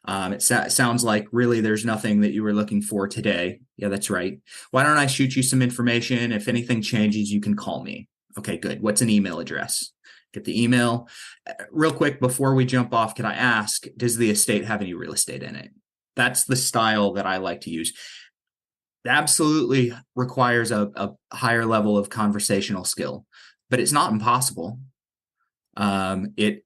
It sounds like really there's nothing that you were looking for today. Yeah, that's right. Why don't I shoot you some information? If anything changes, you can call me. Okay, good. What's an email address? Get the email. Real quick, before we jump off, can I ask, does the estate have any real estate in it? That's the style that I like to use. Absolutely requires a higher level of conversational skill, but it's not impossible. It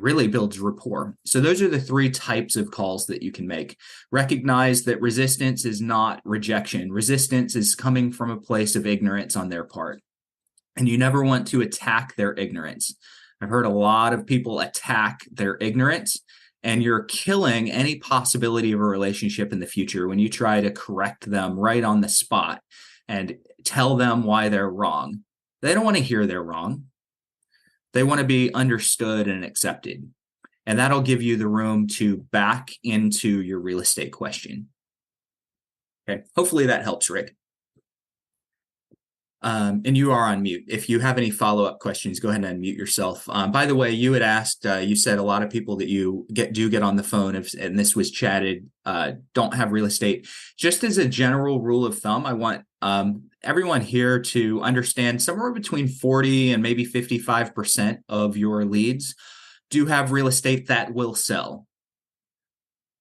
really builds rapport. So those are the three types of calls that you can make. Recognize that resistance is not rejection. Resistance is coming from a place of ignorance on their part. And you never want to attack their ignorance. I've heard a lot of people attack their ignorance, and you're killing any possibility of a relationship in the future when you try to correct them right on the spot and tell them why they're wrong. They don't want to hear they're wrong. They want to be understood and accepted. And that'll give you the room to back into your real estate question. Okay. Hopefully that helps, Rick. And you are on mute. If you have any follow-up questions, go ahead and unmute yourself. By the way, you had asked, you said a lot of people that you do get on the phone, and this was chatted, don't have real estate. Just as a general rule of thumb, I want everyone here to understand somewhere between 40 and maybe 55% of your leads do have real estate that will sell.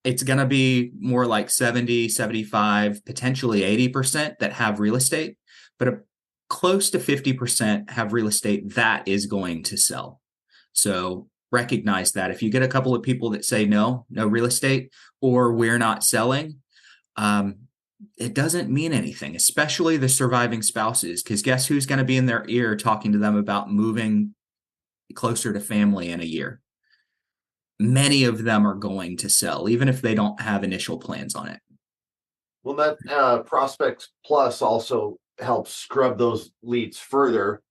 It's going to be more like 70, 75, potentially 80% that have real estate, but close to 50% have real estate that is going to sell. So recognize that. If you get a couple of people that say no real estate, or we're not selling, it doesn't mean anything, especially the surviving spouses, because guess who's going to be in their ear talking to them about moving closer to family in a year? Many of them are going to sell, even if they don't have initial plans on it.
Well, that Prospects Plus also helps scrub those leads further.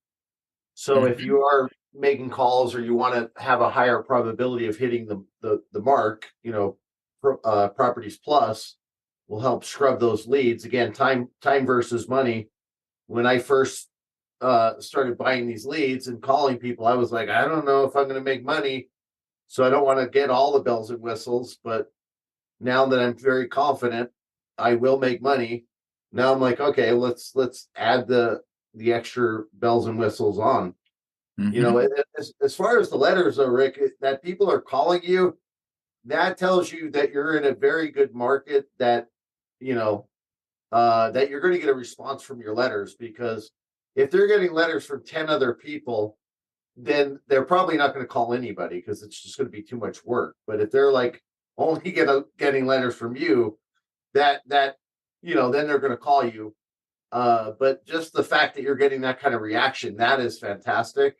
So if you are making calls or you want to have a higher probability of hitting the mark, Properties Plus will help scrub those leads. Again, time versus money. When I first started buying these leads and calling people, I was like, I don't know if I'm going to make money, so I don't want to get all the bells and whistles. But now that I'm very confident I will make money, now I'm like, okay, let's add the extra bells and whistles on.
Mm-hmm.
As far as the letters though, Rick, that people are calling you, that tells you that you're in a very good market, that that you're going to get a response from your letters. Because if they're getting letters from 10 other people, then they're probably not going to call anybody because it's just going to be too much work. But if they're like only getting letters from you, that then they're going to call you. But just the fact that you're getting that kind of reaction, that is fantastic.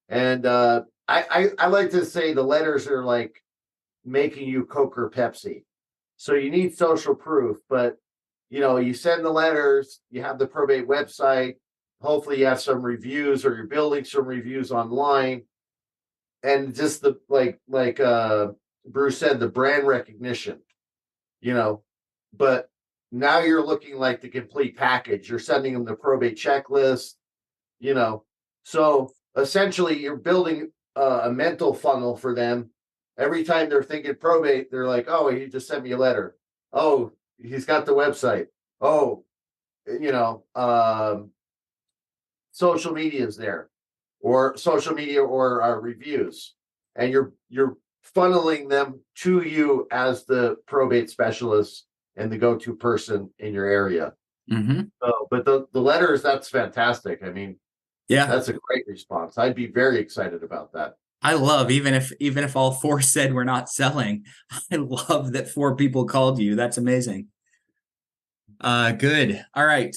And I like to say the letters are like making you Coke or Pepsi. So you need social proof, but you send the letters, you have the probate website, hopefully you have some reviews, or you're building some reviews online. And just the like Bruce said, the brand recognition, but now you're looking like the complete package. You're sending them the probate checklist, so essentially you're building a mental funnel for them. Every time they're thinking probate, they're like, oh, he just sent me a letter. Oh, he's got the website. Oh, you know, social media is there, or social media, or reviews, and you're funneling them to you as the probate specialist and the go-to person in your area.
Mm-hmm.
But the letters, that's fantastic. I mean,
Yeah.
that's a great response. I'd be very excited about that.
I love, even if all 4 said we're not selling, I love that 4 people called you. That's amazing. Good. All right.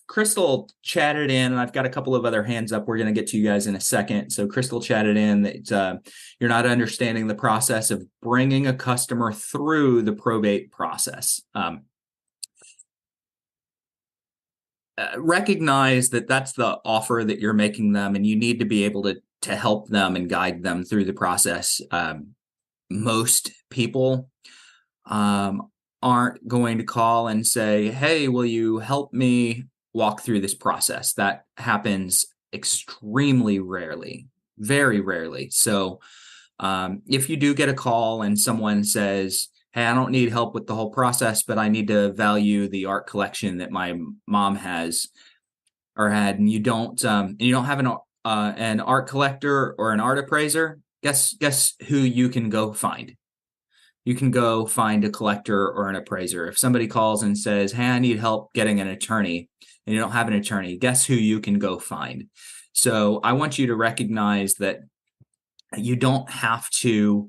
Crystal chatted in, and I've got a couple of other hands up. We're going to get to you guys in a second. So Crystal chatted in that you're not understanding the process of bringing a customer through the probate process. Recognize that that's the offer that you're making them, and you need to be able to help them and guide them through the process. Most people aren't going to call and say, hey, will you help me walk through this process? That happens extremely rarely, very rarely. So if you do get a call and someone says, hey, I don't need help with the whole process, but I need to value the art collection that my mom has or had, and you don't have an art collector or an art appraiser, guess who you can go find? You can go find a collector or an appraiser. If somebody calls and says, hey, I need help getting an attorney, and you don't have an attorney, guess who you can go find? So I want you to recognize that you don't have to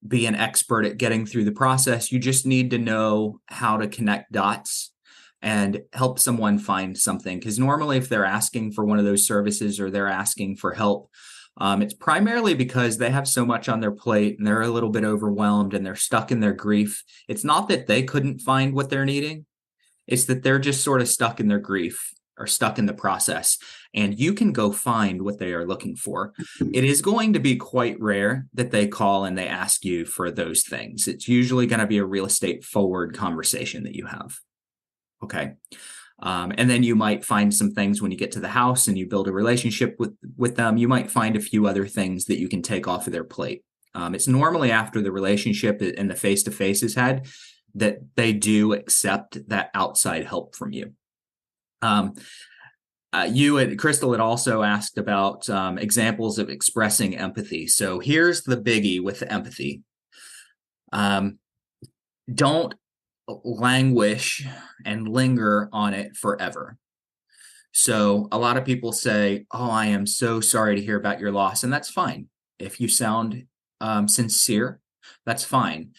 be an expert at getting through the process. You just need to know how to connect dots and help someone find something. Because normally if they're asking for one of those services or they're asking for help, it's primarily because they have so much on their plate and they're a little bit overwhelmed and they're stuck in their grief. It's not that they couldn't find what they're needing. It's that they're just sort of stuck in their grief or stuck in the process, and you can go find what they are looking for. It is going to be quite rare that they call and they ask you for those things. It's usually going to be a real estate forward conversation that you have. Okay. And then you might find some things when you get to the house and you build a relationship with them. You might find a few other things that you can take off of their plate. It's normally after the relationship and the face-to-face is had that they do accept that outside help from you. Crystal had also asked about examples of expressing empathy. So here's the biggie with empathy. Don't languish and linger on it forever. So a lot of people say, oh, I am so sorry to hear about your loss. And that's fine. If you sound sincere, that's fine.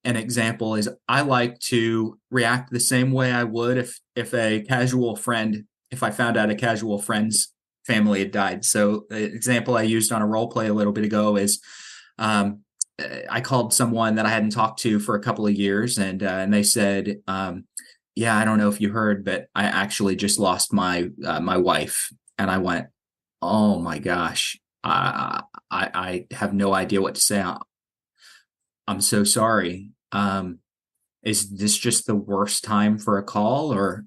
An example is I like to react the same way I would if I found out a casual friend's family had died. So the example I used on a role play a little bit ago is I called someone that I hadn't talked to for a couple of years, and they said, yeah, I don't know if you heard, but I actually just lost my wife. And I went, oh my gosh, I have no idea what to say. I'm so sorry. Is this just the worst time for a call, or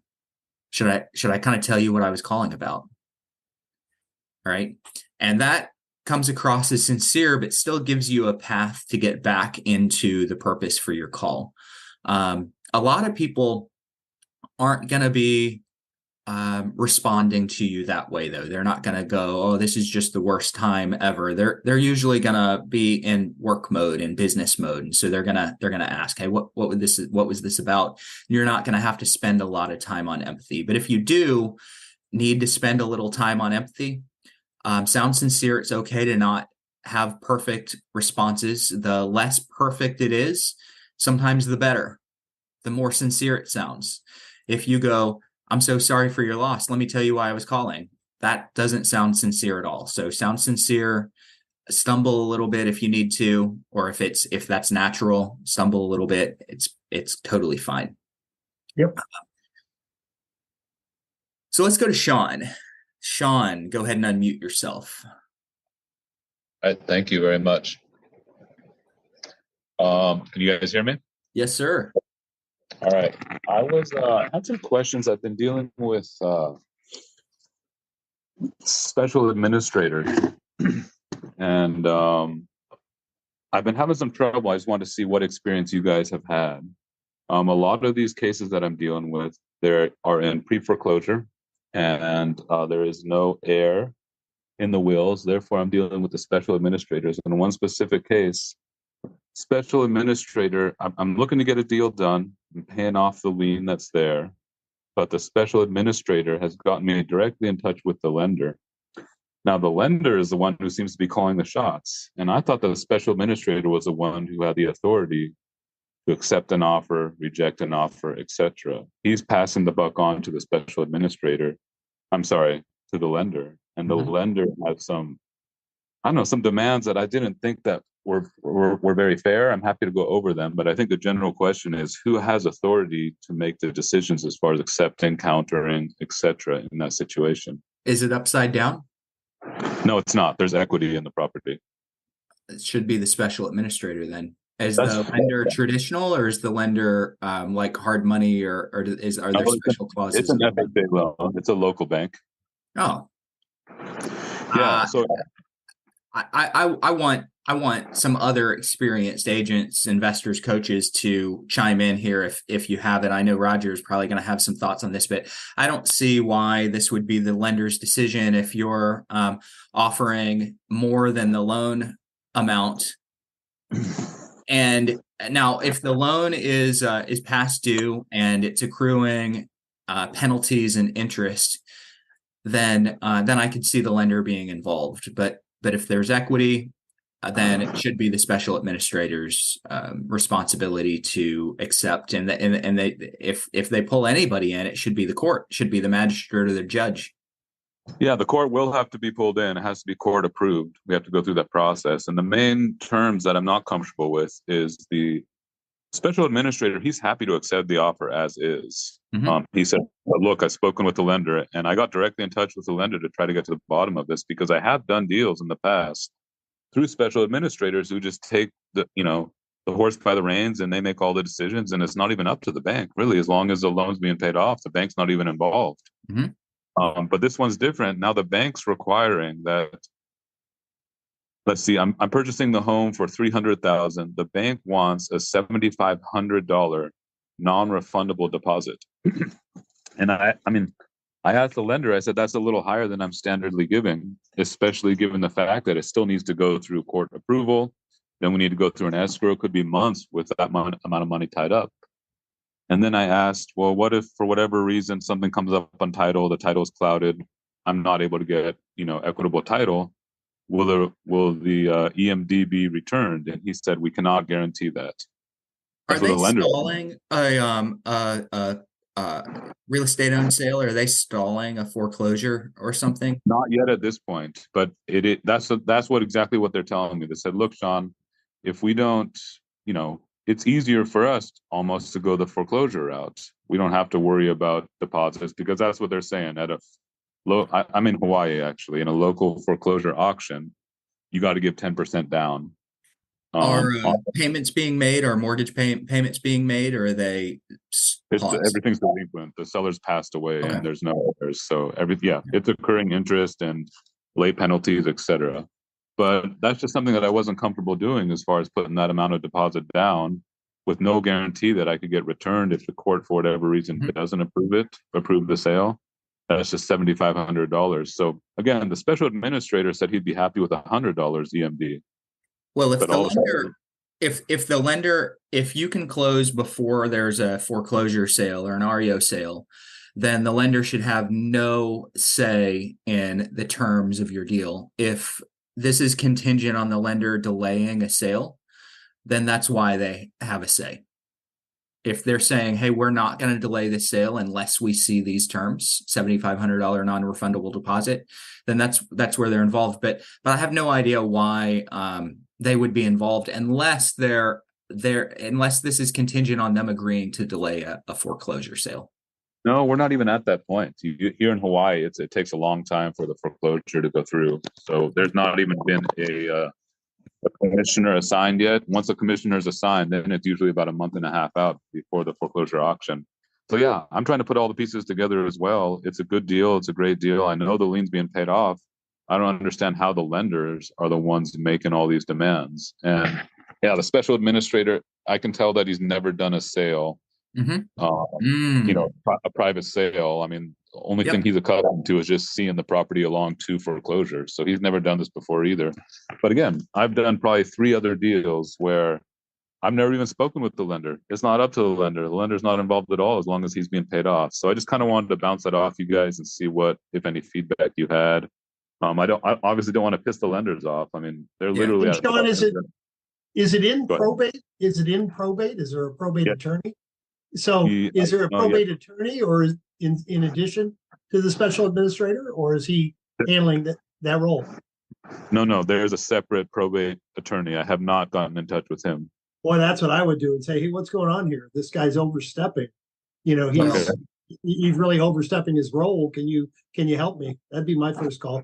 should I kind of tell you what I was calling about? All right. And that comes across as sincere, but still gives you a path to get back into the purpose for your call. A lot of people aren't going to be responding to you that way, though. They're not going to go, oh, this is just the worst time ever. They're usually going to be in work mode and business mode, and so they're gonna ask, hey, what was this about? You're not going to have to spend a lot of time on empathy, but if you do need to spend a little time on empathy, sound sincere. It's okay to not have perfect responses. The less perfect it is, sometimes the better, the more sincere it sounds. If you go, I'm so sorry for your loss, let me tell you why I was calling, that doesn't sound sincere at all. So sound sincere, stumble a little bit if you need to, or if that's natural, stumble a little bit. It's totally fine.
Yep.
So let's go to Sean. Sean, go ahead and unmute yourself.
All right, thank you very much. Can you guys hear me?
Yes, sir.
All right. I had some questions. I've been dealing with special administrators, and I've been having some trouble. I just want to see what experience you guys have had. A lot of these cases that I'm dealing with, there are in pre-foreclosure, and there is no heir in the wills. Therefore, I'm dealing with the special administrators. In one specific case, special administrator, I'm looking to get a deal done. I'm paying off the lien that's there, but the special administrator has gotten me directly in touch with the lender. Now, the lender is the one who seems to be calling the shots, and I thought the special administrator was the one who had the authority to accept an offer, reject an offer, etc. He's passing the buck on to the special administrator. I'm sorry, to the lender, and the lender has some, I don't know, some demands that I didn't think that were very fair. I'm happy to go over them, but I think the general question is who has authority to make the decisions as far as accepting, countering, etc. in that situation.
Is it upside down?
No, it's not. There's equity in the property.
It should be the special administrator then. Is the lender traditional, or is the lender like hard money, or are there special clauses?
It's an FHA loan. It's a local bank.
Oh,
yeah. So
I want some other experienced agents, investors, coaches to chime in here if you have it. I know Roger is probably going to have some thoughts on this, but I don't see why this would be the lender's decision if you're offering more than the loan amount. And now, if the loan is past due and it's accruing penalties and interest, then I could see the lender being involved. But if there's equity, then it should be the special administrator's responsibility to accept. And if they pull anybody in, it should be the court, it should be the magistrate or the judge.
Yeah, the court will have to be pulled in. It has to be court approved. We have to go through that process. And the main terms that I'm not comfortable with is the special administrator. He's happy to accept the offer as is. He said, look, I've spoken with the lender, and I got directly in touch with the lender to try to get to the bottom of this, because I have done deals in the past through special administrators who just take the horse by the reins, and they make all the decisions, and it's not even up to the bank, really. As long as the loan's being paid off, the bank's not even involved. But this one's different. Now the bank's requiring that, let's see, I'm purchasing the home for $300,000. The bank wants a $7,500 non-refundable deposit. And I asked the lender, I said, that's a little higher than I'm standardly giving, especially given the fact that it still needs to go through court approval. Then we need to go through an escrow. It could be months with that amount of money tied up. And then I asked, well, what if for whatever reason something comes up on title, the title is clouded, I'm not able to get equitable title? Will the EMD be returned? And he said, we cannot guarantee that.
Are they stalling a real estate owned sale, or are they stalling a foreclosure or something?
Not yet at this point, but that's exactly what they're telling me. They said, look, Sean, if we don't, it's easier for us almost to go the foreclosure route. We don't have to worry about deposits, because that's what they're saying. I'm in Hawaii, actually, in a local foreclosure auction, you got to give 10% down.
Are payments being made? Are mortgage payments being made, or are they?
Everything's delinquent. The seller's passed away, and there's no others. So it's accruing interest and late penalties, etc. But that's just something that I wasn't comfortable doing, as far as putting that amount of deposit down with no guarantee that I could get returned if the court, for whatever reason, doesn't approve the sale. That's just $7,500. So again, the special administrator said he'd be happy with $100 EMD.
Well, if you can close before there's a foreclosure sale or an REO sale, then the lender should have no say in the terms of your deal. If this is contingent on the lender delaying a sale, then that's why they have a say. If they're saying, hey, we're not going to delay the sale unless we see these terms, $7,500 non-refundable deposit, then that's where they're involved. But I have no idea why they would be involved unless this is contingent on them agreeing to delay a foreclosure sale.
No, we're not even at that point. Here in Hawaii, it takes a long time for the foreclosure to go through. So there's not even been a commissioner assigned yet. Once a commissioner is assigned, then it's usually about a month and a half out before the foreclosure auction. So yeah, I'm trying to put all the pieces together as well. It's a good deal. It's a great deal. I know the lien's being paid off. I don't understand how the lenders are the ones making all these demands. And Yeah, the special administrator, I can tell that he's never done a sale.
Mhm.
You know, a private sale. I mean, the only
Yep.
thing he's accustomed to is just seeing the property along to foreclosure. So he's never done this before either. But again, I've done probably 3 other deals where I've never even spoken with the lender. It's not up to the lender. The lender's not involved at all as long as he's being paid off. So I just kind of wanted to bounce that off you guys and see what, if any, feedback you had. I obviously don't want to piss the lenders off. I mean, they're
Yeah.
literally.
And Sean, is it in
Go ahead.
probate? Is it in probate? Is there a probate
Yeah.
attorney? So is there a
yeah.
probate attorney, or is in addition to the special administrator, or is he handling that role?
No, there's a separate probate attorney. I have not gotten in touch with him.
Boy, that's what I would do and say, hey, what's going on here? This guy's overstepping. You know, he's really overstepping his role. Can you help me? That'd be my first call.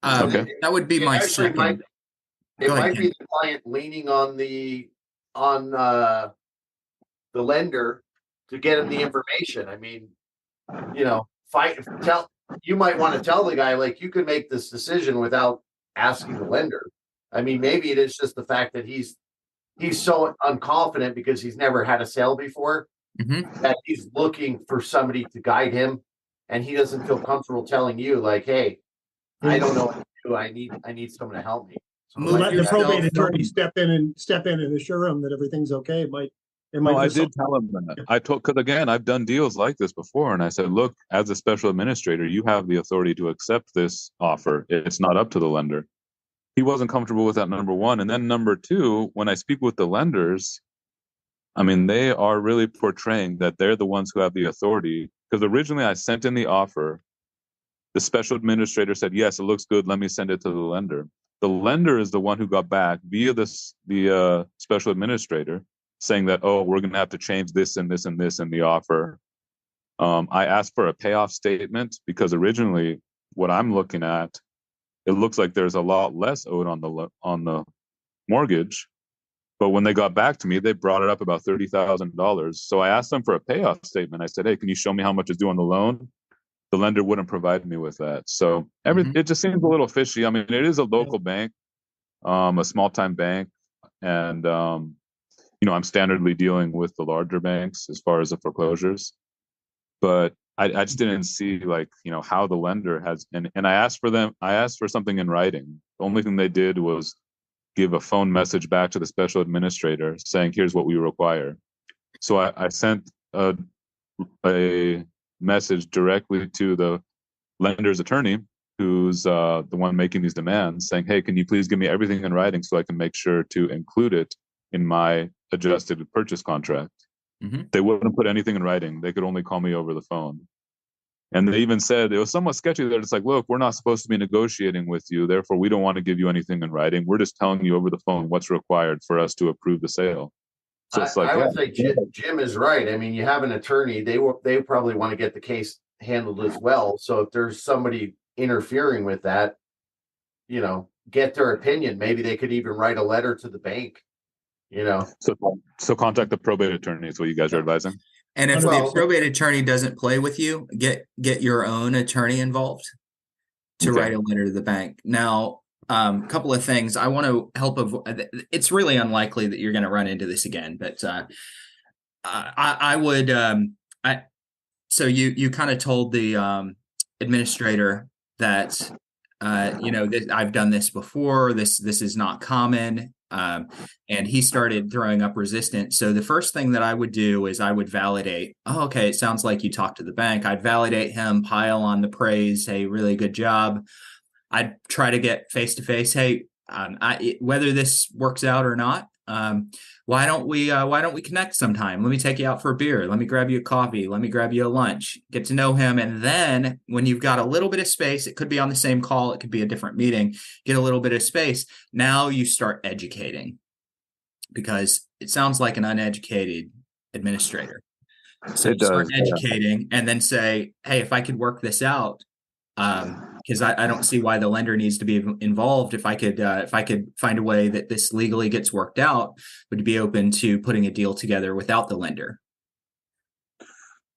Okay.
That would be
It
my
actually
second.
It
Go ahead,
might be the client leaning on the lender to get him the information. I mean, you know, you might want to tell the guy, like, you can make this decision without asking the lender. I mean, maybe it is just the fact that he's so unconfident because he's never had a sale before that he's looking for somebody to guide him, and he doesn't feel comfortable telling you, like, hey, I don't know what to do. I need someone to help me. So
Let the probate attorney step in and assure him that everything's okay.
No, I did tell him that. Because again, I've done deals like this before, and I said, look, as a special administrator, you have the authority to accept this offer. It's not up to the lender. He wasn't comfortable with that, number one. And then number two, when I speak with the lenders, I mean, they are really portraying that they're the ones who have the authority. Because originally I sent in the offer. The special administrator said, yes, it looks good. Let me send it to the lender. The lender is the one who got back via the special administrator saying that, oh, we're going to have to change this and this and this in the offer. I asked for a payoff statement because originally what I'm looking at, it looks like there's a lot less owed on the mortgage. But when they got back to me, they brought it up about $30,000. So I asked them for a payoff statement. I said, hey, can you show me how much is due on the loan? The lender wouldn't provide me with that. So it just seems a little fishy. I mean, it is a local bank, a small time bank. And, you know, I'm standardly dealing with the larger banks as far as the foreclosures. But I just didn't see, like, you know, how the lender has, and I asked for something in writing. The only thing they did was give a phone message back to the special administrator saying, here's what we require. So I sent a message directly to the lender's attorney, who's the one making these demands, saying, hey, can you please give me everything in writing so I can make sure to include it in my adjusted purchase contract. They wouldn't put anything in writing. They could only call me over the phone. And they even said, it was somewhat sketchy that it's like, look, we're not supposed to be negotiating with you. Therefore, we don't want to give you anything in writing. We're just telling you over the phone what's required for us to approve the sale. So it's like,
I would say Jim is right. I mean, you have an attorney, they probably want to get the case handled as well. So if there's somebody interfering with that, you know, get their opinion. Maybe they could even write a letter to the bank, you know.
So contact the probate attorney is what you guys are advising.
And if the probate attorney doesn't play with you, get your own attorney involved to write a letter to the bank. Now, a couple of things I want to help avoid. It's really unlikely that you're going to run into this again, but I would. So you kind of told the administrator that you know, I've done this before. This is not common. And he started throwing up resistance. So the first thing that I would do is I would validate. Oh, okay, it sounds like you talked to the bank. I'd validate him, pile on the praise. Hey, really good job. I'd try to get face to face. Hey, whether this works out or not, why don't we connect sometime? Let me take you out for a beer. Let me grab you a coffee. Let me grab you a lunch. Get to know him, and then when you've got a little bit of space, it could be on the same call, it could be a different meeting. Get a little bit of space. Now you start educating, because it sounds like an uneducated administrator. So start educating, and then say, hey, if I could work this out. Because I don't see why the lender needs to be involved. If I could find a way that this legally gets worked out, would be open to putting a deal together without the lender.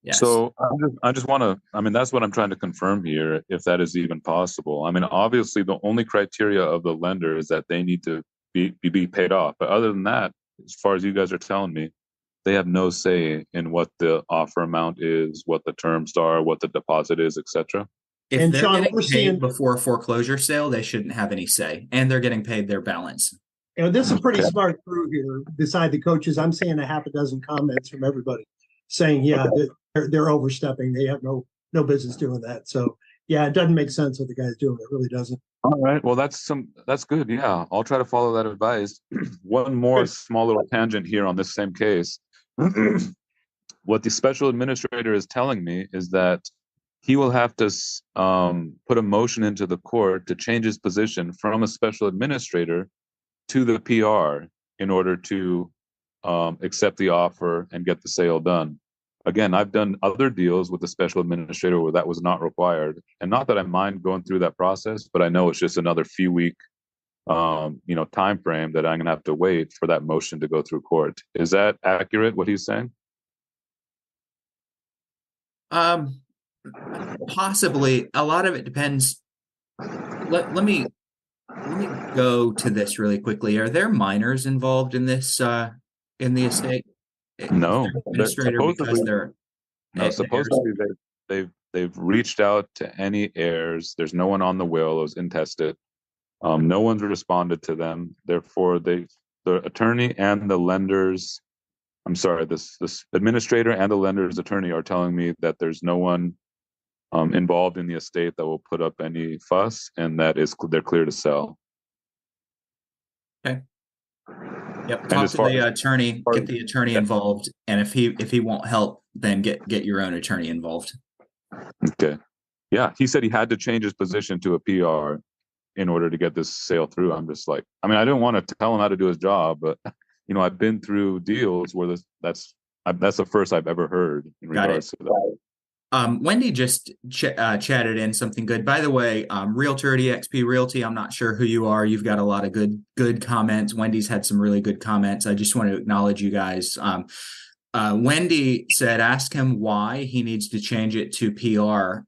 Yes.
So I just want to, I mean, that's what I'm trying to confirm here, if that is even possible. I mean, obviously the only criteria of the lender is that they need to be paid off. But other than that, as far as you guys are telling me, they have no say in what the offer amount is, what the terms are, what the deposit is, etc.
If
And
they're
Sean,
getting
we're
paid
seeing,
before a foreclosure sale, they shouldn't have any say, and they're getting paid their balance.
this is a pretty
Okay.
smart crew here. Beside the coaches, I'm seeing a half a dozen comments from everybody saying, yeah, they're overstepping. They have no business doing that. So yeah, it doesn't make sense what the guy's doing. It really doesn't.
All right. Well, that's good. Yeah, I'll try to follow that advice. One more
Good.
small little tangent here on this same case. What the special administrator is telling me is that he will have to put a motion into the court to change his position from a special administrator to the PR in order to accept the offer and get the sale done. Again, I've done other deals with the special administrator where that was not required, and not that I mind going through that process, but I know it's just another few week, time frame that I'm going to have to wait for that motion to go through court. Is that accurate? What he's saying?
Possibly. A lot of it depends. Let me go to this really quickly. Are there minors involved in this in the estate?
No,
Administrator, because they're
supposedly they've reached out to any heirs. There's no one on the will. It was intestate. No one's responded to them. Therefore, the attorney and the lenders. I'm sorry, this administrator and the lender's attorney are telling me that there's no one involved in the estate that will put up any fuss, and that they're clear to sell.
Okay. Yep. Talk to the attorney. Get the attorney involved, and if he won't help, then get your own attorney involved. Okay.
Yeah, he said he had to change his position to a PR in order to get this sale through. I'm just like, I mean, I didn't want to tell him how to do his job, but I've been through deals where that's the first I've ever heard in regards to that.
Wendy just chatted in something good. By the way, Realtor at eXp Realty, I'm not sure who you are. You've got a lot of good comments. Wendy's had some really good comments. I just want to acknowledge you guys. Wendy said, ask him why he needs to change it to PR.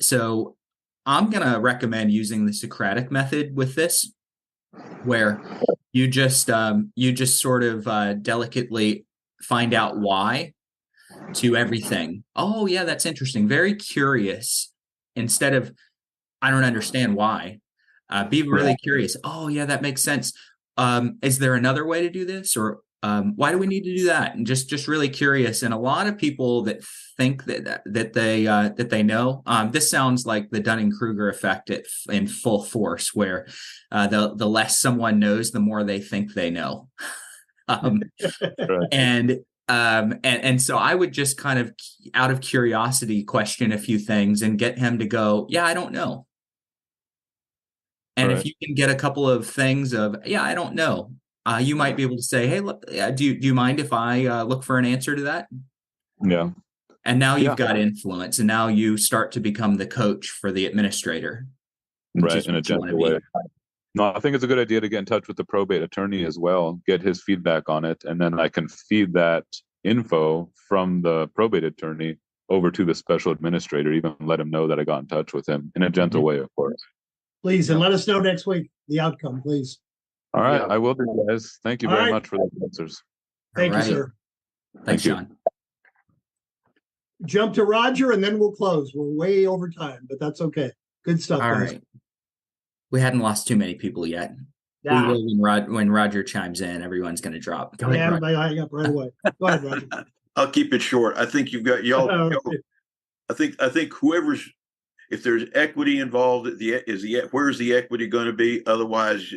So I'm going to recommend using the Socratic method with this, where you just sort of delicately find out why to everything. Oh yeah, that's interesting. Very curious. Instead of, I don't understand why. Be really curious. Oh yeah, that makes sense. Is there another way to do this, or why do we need to do that? And just really curious. And a lot of people that think that they know. This sounds like the Dunning-Kruger effect in full force, where the less someone knows, the more they think they know. And so I would just kind of, out of curiosity, question a few things and get him to go, yeah, I don't know. And if you can get a couple of things of, yeah, I don't know, you might be able to say, hey, look, do you mind if I look for an answer to that?
Yeah.
And now you've got influence, and now you start to become the coach for the administrator.
Right, in a gentle way. No, I think it's a good idea to get in touch with the probate attorney as well, get his feedback on it, and then I can feed that info from the probate attorney over to the special administrator, even let him know that I got in touch with him in a gentle way, of course.
Please, and let us know next week the outcome, please.
All right, I will do, guys. Thank you very much for the answers.
Thank you, sir.
Thanks, John.
Jump to Roger, and then we'll close. We're way over time, but that's okay. Good stuff, guys.
Right. We hadn't lost too many people yet.
Yeah.
We will when Roger chimes in, everyone's going to drop. Go ahead,
everybody hang up right away. Go ahead, Roger.
I'll keep it short. I think you've got y'all. I think whoever's, if there's equity involved, where's the equity going to be? Otherwise,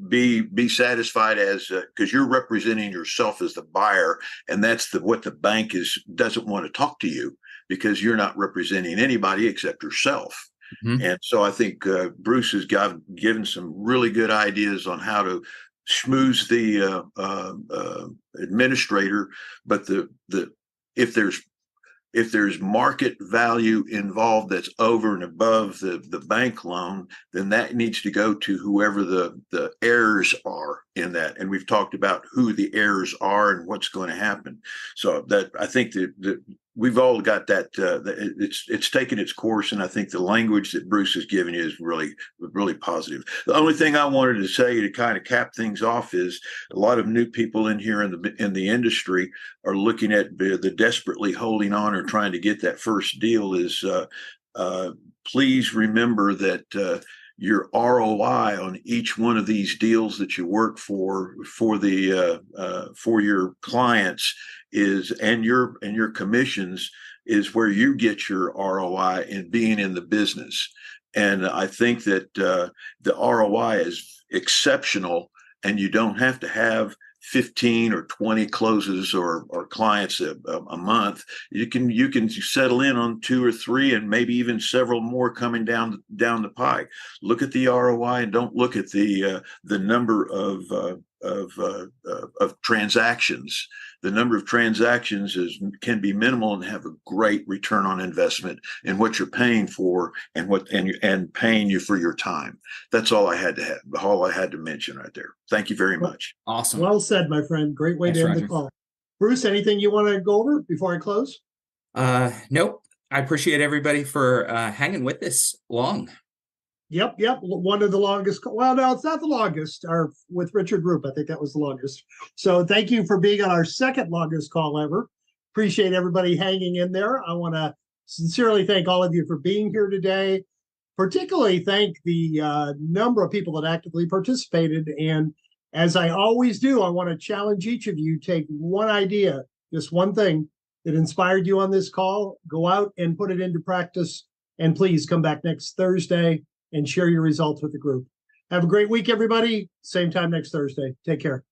be satisfied as because you're representing yourself as the buyer, and that's what the bank doesn't want to talk to you, because you're not representing anybody except yourself. Mm-hmm. And so I think Bruce has given some really good ideas on how to schmooze the administrator, but if there's market value involved that's over and above the bank loan, then that needs to go to whoever the heirs are in that. And we've talked about who the heirs are and what's going to happen. So that I think that we've all got that. It's taken its course, and I think the language that Bruce has given you is really positive. The only thing I wanted to say to kind of cap things off is a lot of new people in here in the industry are looking at the desperately holding on or trying to get that first deal. Is please remember that your ROI on each one of these deals that you work for your clients is, and your commissions is where you get your ROI in being in the business. And I think that the ROI is exceptional, and you don't have to have 15 or 20 closes or clients a month. You can settle in on 2 or 3 and maybe even several more coming down the pike. Look at the ROI and don't look at the number of transactions. The number of transactions can be minimal and have a great return on investment in what you're paying for and paying you for your time. That's all I had to mention right there. Thank you very much.
Awesome.
Well said, my friend. Great way
Thanks,
to end
Roger.
the call. Bruce, anything you want to go over before I close?
Nope. I appreciate everybody for hanging with this long.
Yep. One of the longest. Well, no, it's not the longest. Or with Richard Roop, I think that was the longest. So thank you for being on our second longest call ever. Appreciate everybody hanging in there. I want to sincerely thank all of you for being here today. Particularly thank the number of people that actively participated. And as I always do, I want to challenge each of you, take one idea, just one thing that inspired you on this call, go out and put it into practice. And please come back next Thursday and share your results with the group. Have a great week, everybody. Same time next Thursday. Take care.